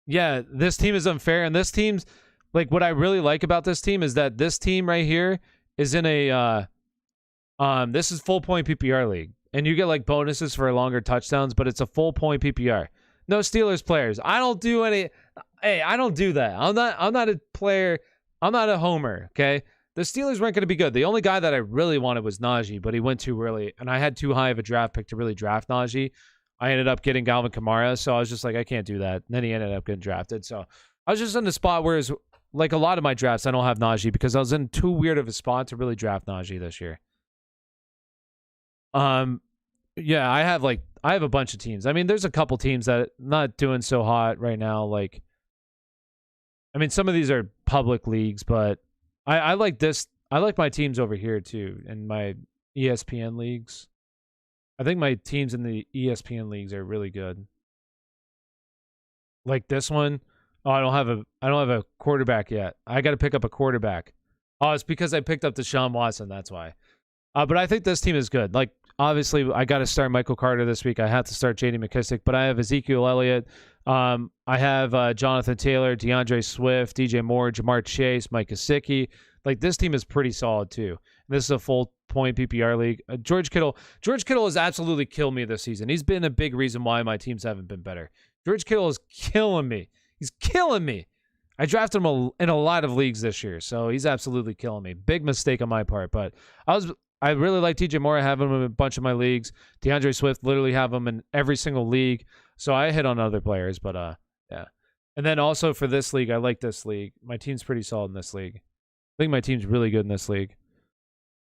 Yeah, this team is unfair, and this team's like what I really like about this team is that this team right here is in a this is full point PPR league, and you get like bonuses for longer touchdowns, but it's a full point PPR. No Steelers players. I don't do any. Hey, I don't do that. I'm not a player. I'm not a homer. Okay, the Steelers weren't going to be good. The only guy that I really wanted was Najee, but he went too early, and I had too high of a draft pick to really draft Najee. I ended up getting Galvin Kamara, so I was just like, I can't do that. And then he ended up getting drafted. So I was just in the spot where, like a lot of my drafts, I don't have Najee because I was in too weird of a spot to really draft Najee this year. Yeah, I have a bunch of teams. I mean, there's a couple teams that not doing so hot right now. Like, I mean, some of these are public leagues, but I like this. I like my teams over here too, in my ESPN leagues. I think my teams in the ESPN leagues are really good. Like this one. Oh, I don't have a quarterback yet. I got to pick up a quarterback. Oh, it's because I picked up Deshaun Watson. That's why. But I think this team is good. Like, obviously, I got to start Michael Carter this week. I have to start J.D. McKissic, but I have Ezekiel Elliott. I have Jonathan Taylor, DeAndre Swift, DJ Moore, Jamar Chase, Mike Gesicki. Like, this team is pretty solid, too. This is a full point PPR league. George Kittle has absolutely killed me this season. He's been a big reason why my teams haven't been better. George Kittle is killing me. He's killing me. I drafted him in a lot of leagues this year, so he's absolutely killing me. Big mistake on my part, but I really like DJ Moore. I have him in a bunch of my leagues. DeAndre Swift, literally have him in every single league. So I hit on other players, but yeah. And then also for this league, I like this league. My team's pretty solid in this league. I think my team's really good in this league.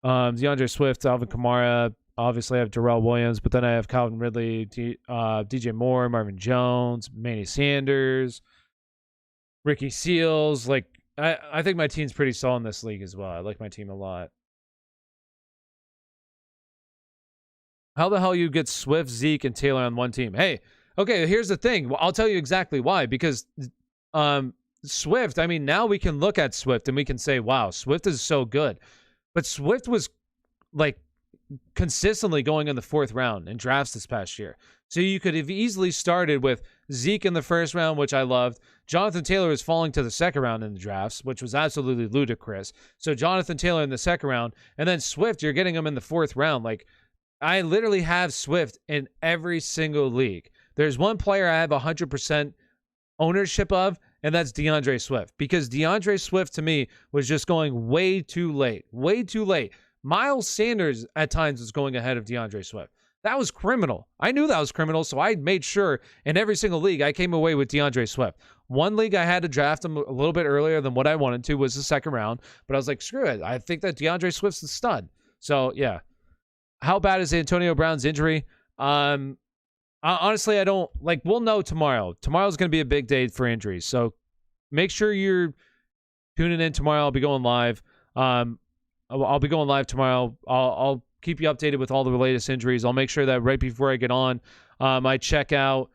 DeAndre Swift, Alvin Kamara. Obviously, I have Darrell Williams, but then I have Calvin Ridley, DJ Moore, Marvin Jones, Manny Sanders, Ricky Seals. Like, I think my team's pretty solid in this league as well. I like my team a lot. How the hell you get Swift, Zeke, and Taylor on one team? Hey, okay, here's the thing. Well, I'll tell you exactly why. Because Swift, I mean, now we can look at Swift and we can say, wow, Swift is so good. But Swift was, like, consistently going in the fourth round in drafts this past year. So you could have easily started with Zeke in the first round, which I loved. Jonathan Taylor was falling to the second round in the drafts, which was absolutely ludicrous. So Jonathan Taylor in the second round, and then Swift, you're getting him in the fourth round. Like, I literally have Swift in every single league. There's one player I have 100% ownership of, and that's DeAndre Swift. Because DeAndre Swift, to me, was just going way too late. Way too late. Miles Sanders, at times, was going ahead of DeAndre Swift. That was criminal. I knew that was criminal, so I made sure in every single league I came away with DeAndre Swift. One league I had to draft him a little bit earlier than what I wanted to was the second round, but I was like, screw it. I think that DeAndre Swift's a stud. So, yeah. How bad is Antonio Brown's injury? Honestly, I don't, like, we'll know tomorrow. Tomorrow's going to be a big day for injuries, so make sure you're tuning in tomorrow. I'll be going live. I'll be going live tomorrow. I'll keep you updated with all the latest injuries. I'll make sure that right before I get on, I check out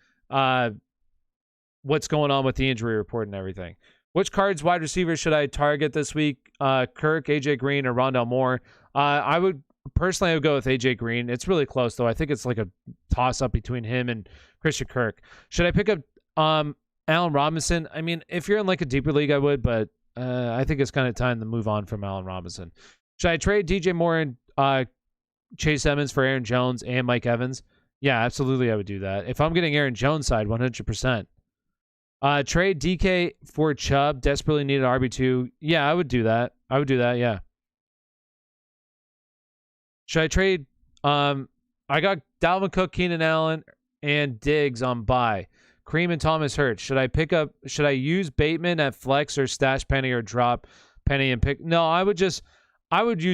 what's going on with the injury report and everything. Which Cards wide receivers should I target this week? Kirk, AJ Green, or Rondell Moore? I would go with AJ Green. It's really close though. I think it's like a toss up between him and Christian Kirk. Should I pick up Allen Robinson? I mean, if you're in like a deeper league, I would, but I think it's kind of time to move on from Allen Robinson. Should I trade DJ Moore and Chase Edmonds for Aaron Jones and Mike Evans? Yeah, absolutely, I would do that. If I'm getting Aaron Jones side, 100%. Trade DK for Chubb. Desperately needed RB2. Yeah, I would do that. Yeah. Should I trade? I got Dalvin Cook, Keenan Allen, and Diggs on bye. Kareem and Thomas Hurts. Should I use Bateman at flex or stash Penny or drop Penny and pick? No, I would use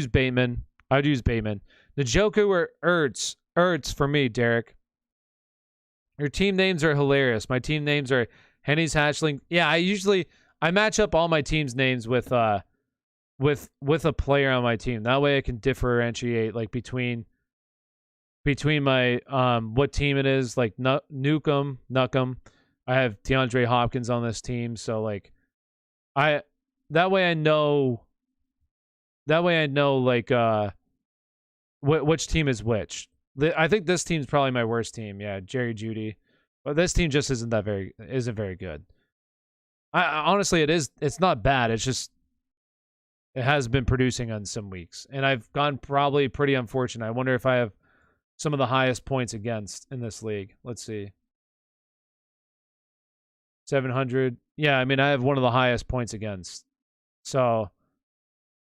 Bateman. The Joker or Ertz for me, Derek. Your team names are hilarious. My team names are Henny's Hatchling. Yeah, I match up all my team's names with a player on my team. That way I can differentiate like between my what team it is, like Nukem. I have DeAndre Hopkins on this team, so like that way I know like which team is which. I think this team's probably my worst team. Yeah, Jerry Jeudy. But this team just isn't very good. Honestly, it's not bad. It's just it has been producing on some weeks. And I've gone probably pretty unfortunate. I wonder if I have some of the highest points against in this league. Let's see. 700. Yeah, I mean, I have one of the highest points against. So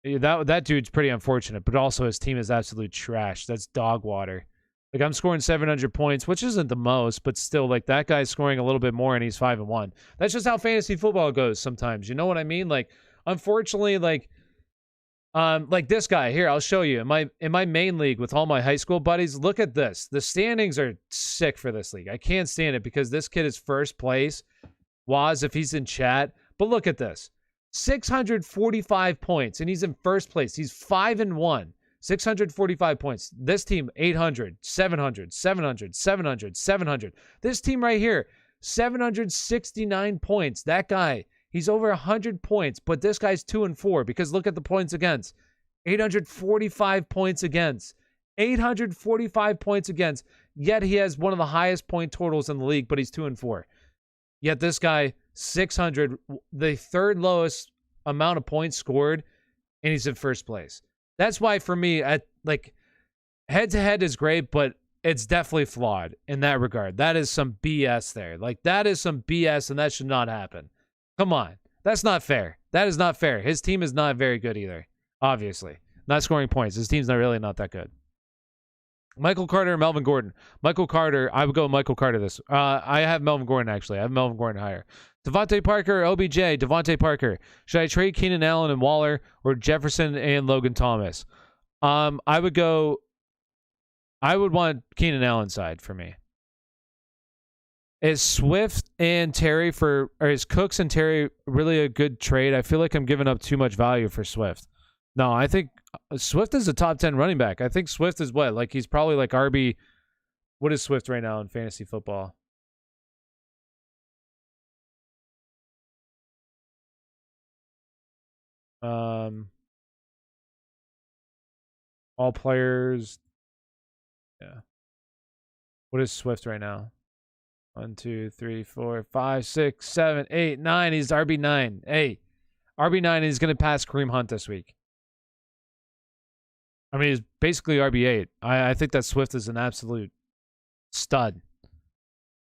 that dude's pretty unfortunate, but also his team is absolute trash. That's dog water. Like, I'm scoring 700 points, which isn't the most, but still, like, that guy's scoring a little bit more and he's 5-1. That's just how fantasy football goes sometimes. You know what I mean? Like, unfortunately, like this guy here, I'll show you. In my main league with all my high school buddies, look at this. The standings are sick for this league. I can't stand it because this kid is first place. Waz, if he's in chat. But look at this. 645 points, and he's in first place. He's 5-1. 645 points. This team, 800, 700, 700, 700, 700. This team right here, 769 points. That guy, he's over 100 points, but this guy's 2-4 because look at the points against. 845 points against. 845 points against. Yet he has one of the highest point totals in the league, but he's 2-4. Yet this guy, 600, the third lowest amount of points scored, and he's in first place. That's why for me, head-to-head is great, but it's definitely flawed in that regard. That is some BS there. Like, that is some BS, and that should not happen. Come on. That's not fair. That is not fair. His team is not very good either, obviously. Not scoring points. His team's not that good. Michael Carter or Melvin Gordon? Michael Carter. I would go Michael Carter this. I have Melvin Gordon, actually. I have Melvin Gordon higher. Devontae Parker or OBJ? Devontae Parker. Should I trade Keenan Allen and Waller or Jefferson and Logan Thomas? I would want Keenan Allen side for me. Is Swift and Terry is Cooks and Terry really a good trade? I feel like I'm giving up too much value for Swift. No, I think Swift is a top 10 running back. I think Swift is what? Like, he's probably like RB. What is Swift right now in fantasy football? All players. Yeah. What is Swift right now? 1, 2, 3, 4, 5, 6, 7, 8, 9. He's RB9. Hey, RB9. He's going to pass Kareem Hunt this week. I mean, he's basically RB8. I think that Swift is an absolute stud.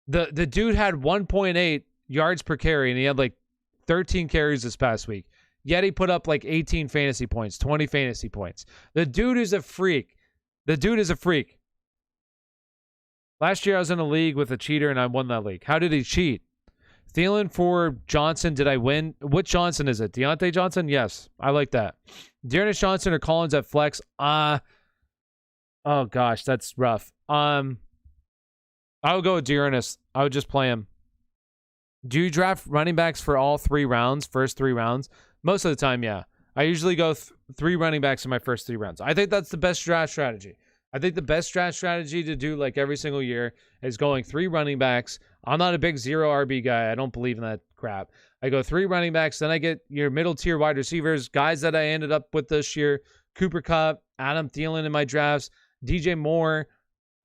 The dude had 1.8 yards per carry, and he had like 13 carries this past week. Yet he put up like 18 fantasy points, 20 fantasy points. The dude is a freak. Last year I was in a league with a cheater, and I won that league. How did he cheat? Thielen for Johnson. Did I win? What Johnson is it? Deontay Johnson? Yes. I like that. Dearness Johnson or Collins at flex? Oh gosh, that's rough. I would go with Dearness. I would just play him. Do you draft running backs for all 3 rounds, first 3 rounds? Most of the time, yeah. I usually go 3 running backs in my first 3 rounds. I think that's the best draft strategy. I think the best strategy to do like every single year is going 3 running backs. I'm not a big 0 RB guy. I don't believe in that crap. I go 3 running backs, then I get your middle tier wide receivers, guys that I ended up with this year, Cooper Kupp, Adam Thielen in my drafts, DJ Moore.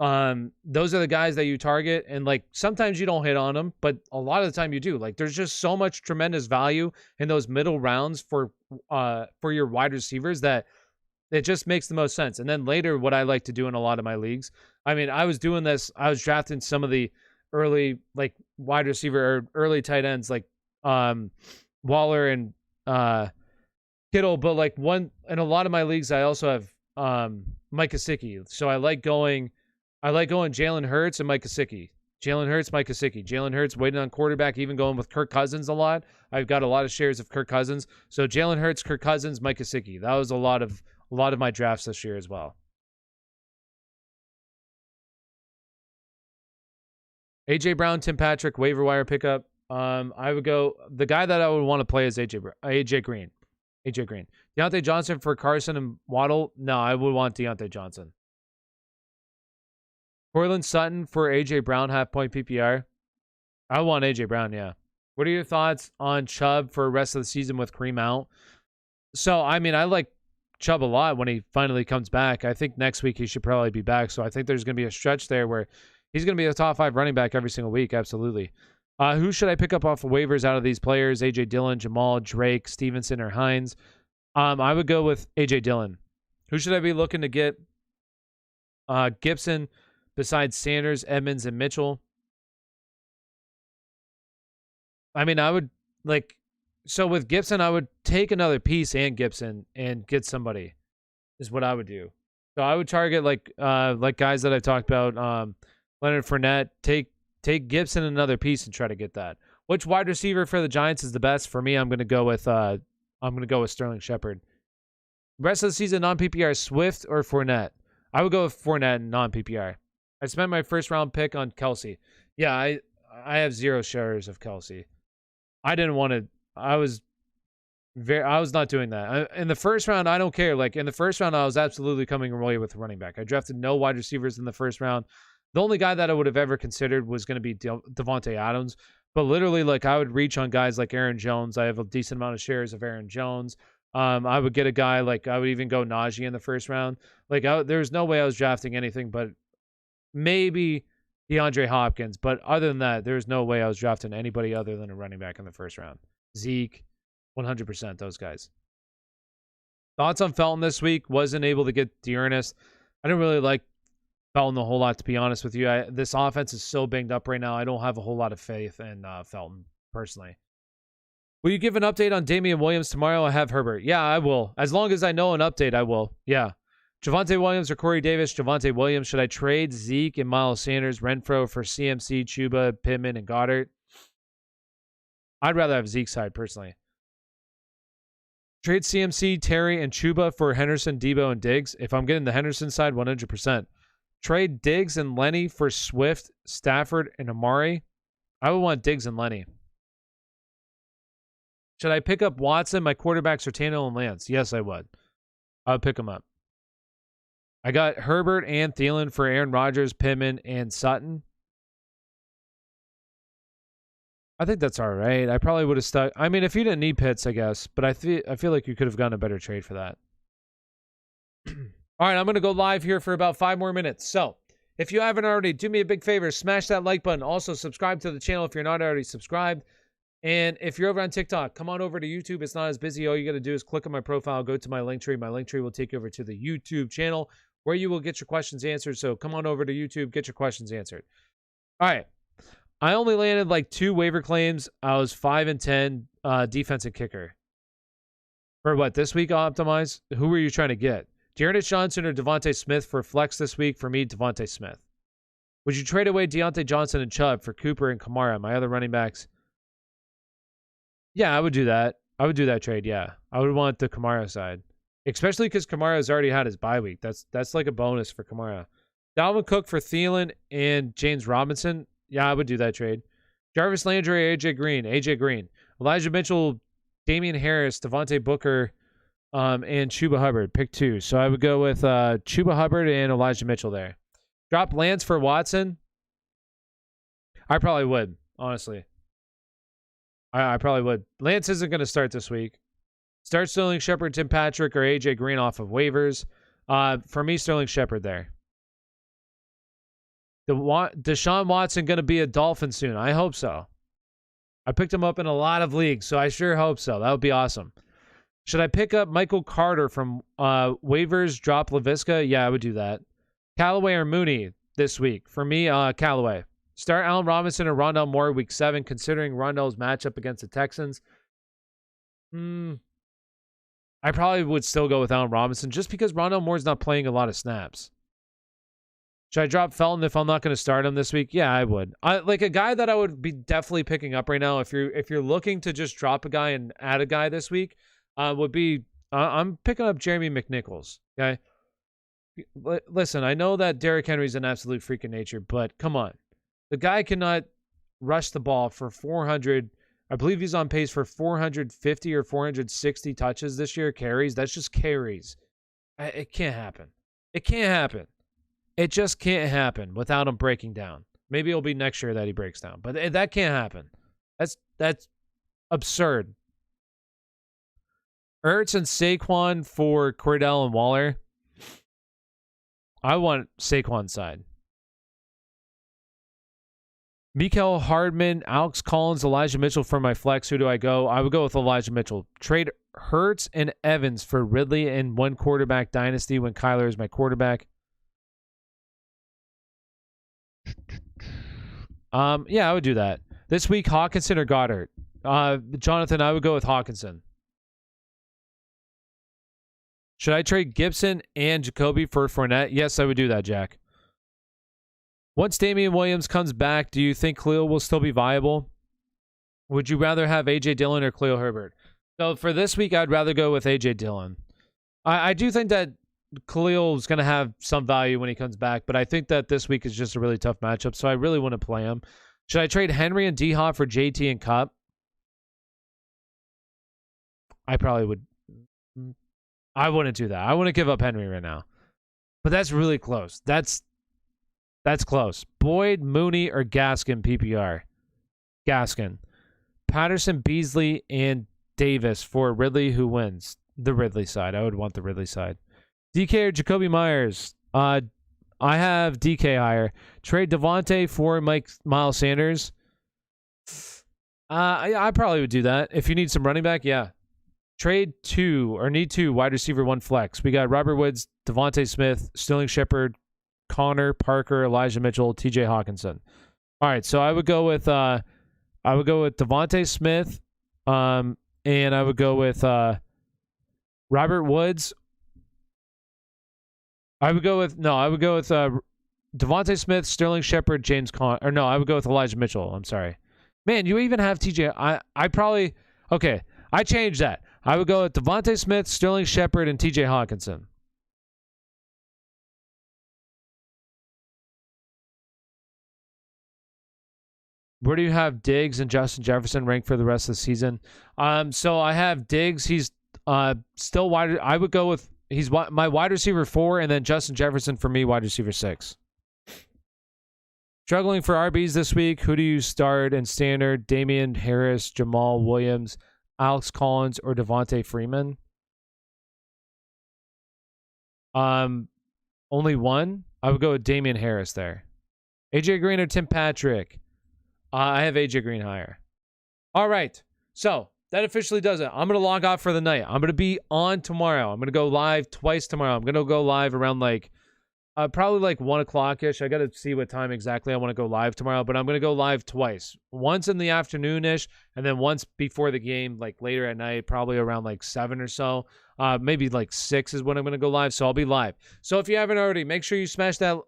Those are the guys that you target, and like sometimes you don't hit on them, but a lot of the time you do. Like there's just so much tremendous value in those middle rounds for your wide receivers that it just makes the most sense. And then later, what I like to do in a lot of my leagues, I mean, I was doing this, I was drafting some of the early like wide receiver or early tight ends like Waller and Kittle, but like in a lot of my leagues, I also have Mike Gesicki. So I like going Jalen Hurts and Mike Gesicki. Jalen Hurts, Mike Gesicki. Jalen Hurts waiting on quarterback, even going with Kirk Cousins a lot. I've got a lot of shares of Kirk Cousins. So Jalen Hurts, Kirk Cousins, Mike Gesicki. That was a lot of my drafts this year as well. AJ Brown, Tim Patrick, waiver wire pickup. I would go, the guy that I would want to play is AJ Green. AJ Green. Deontay Johnson for Carson and Waddle. No, I would want Deontay Johnson. Cortland Sutton for AJ Brown, half-point PPR. I want AJ Brown, yeah. What are your thoughts on Chubb for the rest of the season with Kareem out? So, I mean, I like Chubb a lot when he finally comes back. I think next week he should probably be back. So I think there's going to be a stretch there where he's going to be a top 5 running back every single week. Absolutely. Who should I pick up off of waivers out of these players? AJ Dillon, Jamal, Drake, Stevenson, or Hines? I would go with AJ Dillon. Who should I be looking to get? Gibson, besides Sanders, Edmonds, and Mitchell. I mean, I would like. So with Gibson, I would take another piece and Gibson and get somebody. Is what I would do. So I would target like guys that I've talked about. Leonard Fournette. Take Gibson another piece and try to get that. Which wide receiver for the Giants is the best? For me, I'm going to go with Sterling Shepard. Rest of the season non-PPR, Swift or Fournette? I would go with Fournette and non-PPR. I spent my first round pick on Kelsey. Yeah, I have 0 shares of Kelsey. I didn't want to. I was not doing that. In the first round, I don't care. Like in the first round, I was absolutely coming away with a running back. I drafted no wide receivers in the first round. The only guy that I would have ever considered was going to be Devontae Adams. But literally, like I would reach on guys like Aaron Jones. I have a decent amount of shares of Aaron Jones. I would get a guy like I would even go Najee in the first round. Like there's no way I was drafting anything but maybe DeAndre Hopkins. But other than that, there's no way I was drafting anybody other than a running back in the first round. Zeke, 100%, those guys. Thoughts on Felton this week? Wasn't able to get Dearness. I didn't really like Felton a whole lot, to be honest with you. This offense is so banged up right now. I don't have a whole lot of faith in Felton, personally. Will you give an update on Damian Williams tomorrow? I have Herbert. Yeah, I will. As long as I know an update, I will. Yeah. Javonte Williams or Corey Davis? Javonte Williams. Should I trade Zeke and Miles Sanders, Renfro for CMC, Chuba, Pittman, and Goddard? I'd rather have Zeke's side, personally. Trade CMC, Terry, and Chuba for Henderson, Debo, and Diggs. If I'm getting the Henderson side, 100%. Trade Diggs and Lenny for Swift, Stafford, and Amari. I would want Diggs and Lenny. Should I pick up Watson? My quarterbacks are Tannehill and Lance. Yes, I would. I would pick them up. I got Herbert and Thielen for Aaron Rodgers, Pittman, and Sutton. I think that's all right. I probably would have stuck. I mean, if you didn't need Pitts, I guess. But I feel like you could have gotten a better trade for that. All right, I'm going to go live here for about 5 more minutes. So, if you haven't already, do me a big favor. Smash that like button. Also, subscribe to the channel if you're not already subscribed. And if you're over on TikTok, come on over to YouTube. It's not as busy. All you got to do is click on my profile, go to my link tree. My link tree will take you over to the YouTube channel where you will get your questions answered. So, come on over to YouTube, get your questions answered. All right. I only landed like 2 waiver claims. I was 5 and 10 defensive kicker. For what, this week, Optimize? Who were you trying to get? Dearness Johnson or Devontae Smith for flex this week? For me, Devontae Smith. Would you trade away Deontay Johnson and Chubb for Cooper and Kamara, my other running backs? Yeah, I would do that. I would do that trade, yeah. I would want the Kamara side. Especially because Kamara's already had his bye week. That's like a bonus for Kamara. Dalvin Cook for Thielen and James Robinson. Yeah, I would do that trade. Jarvis Landry, AJ Green. AJ Green. Elijah Mitchell, Damian Harris, Devontae Booker, and Chuba Hubbard. Pick 2. So I would go with Chuba Hubbard and Elijah Mitchell there. Drop Lance for Watson. I probably would, honestly. I probably would. Lance isn't going to start this week. Start Sterling Shepard, Tim Patrick, or AJ Green off of waivers. For me, Sterling Shepard there. Deshaun Watson going to be a Dolphin soon. I hope so. I picked him up in a lot of leagues, so I sure hope so. That would be awesome. Should I pick up Michael Carter from waivers, drop LaVisca? Yeah, I would do that. Callaway or Mooney this week? For me, Callaway. Start Allen Robinson or Rondell Moore week 7, considering Rondell's matchup against the Texans. I probably would still go with Allen Robinson just because Rondell Moore's not playing a lot of snaps. Should I drop Felton if I'm not going to start him this week? Yeah, I would. Like a guy that I would be definitely picking up right now if you're looking to just drop a guy and add a guy this week, would be I'm picking up Jeremy McNichols. Okay, listen, I know that Derrick Henry's an absolute freak of nature, but come on, the guy cannot rush the ball for 400. I believe he's on pace for 450 or 460 touches this year. Carries. That's just carries. It can't happen. It can't happen. It just can't happen without him breaking down. Maybe it'll be next year that he breaks down, but that can't happen. That's absurd. Ertz and Saquon for Cordell and Waller. I want Saquon's side. Mikael Hardman, Alex Collins, Elijah Mitchell for my flex. Who do I go? I would go with Elijah Mitchell. Trade Hurts and Evans for Ridley in one quarterback dynasty when Kyler is my quarterback. Yeah, I would do that. This week, Hawkinson or Goddard? Jonathan, I would go with Hawkinson. Should I trade Gibson and Jacoby for Fournette? Yes, I would do that, Jack. Once Damian Williams comes back, do you think Khalil will still be viable? Would you rather have A.J. Dillon or Khalil Herbert? So for this week, I'd rather go with A.J. Dillon. I do think that Khalil is going to have some value when he comes back, but I think that this week is just a really tough matchup, so I really want to play him. Should I trade Henry and D-Hop for JT and Cup? I probably would. I wouldn't do that. I wouldn't give up Henry right now. But that's really close. That's close. Boyd, Mooney, or Gaskin PPR? Gaskin. Patterson, Beasley, and Davis for Ridley. Who wins? The Ridley side. I would want the Ridley side. DK or Jacoby Myers? I have DK higher. Trade Devontae for Miles Sanders. I probably would do that. If you need some running back, yeah. Trade need two wide receiver, 1 flex. We got Robert Woods, Devontae Smith, Sterling Shepard, Connor, Parker, Elijah Mitchell, TJ Hawkinson. All right, so I would go with Devontae Smith, and I would go with Robert Woods. I would go with Devontae Smith, Sterling Shepard, James Conner. Or no, I would go with Elijah Mitchell. I'm sorry. Man, you even have TJ. I changed that. I would go with Devontae Smith, Sterling Shepard, and TJ Hawkinson. Where do you have Diggs and Justin Jefferson ranked for the rest of the season? So I have Diggs. He's still wide. I would go with he's my wide receiver 4, and then Justin Jefferson for me, wide receiver 6. Struggling for RBs this week. Who do you start in standard? Damian Harris, Jamal Williams, Alex Collins, or Devontae Freeman? Only one. I would go with Damian Harris there. AJ Green or Tim Patrick? I have AJ Green higher. All right. So that officially does it. I'm going to log off for the night. I'm going to be on tomorrow. I'm going to go live twice tomorrow. I'm going to go live around probably 1 o'clock-ish. I got to see what time exactly I want to go live tomorrow, but I'm going to go live twice. Once in the afternoon-ish, and then once before the game, later at night, probably around 7 or so. Maybe 6 is when I'm going to go live, so I'll be live. So if you haven't already, make sure you smash that,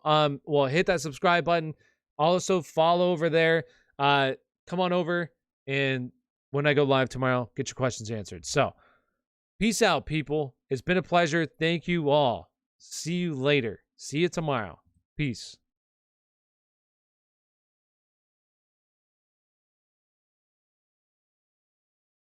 hit that subscribe button. Also, follow over there. Come on over, and when I go live tomorrow, get your questions answered. So, peace out, people. It's been a pleasure. Thank you all. See you later. See you tomorrow. Peace.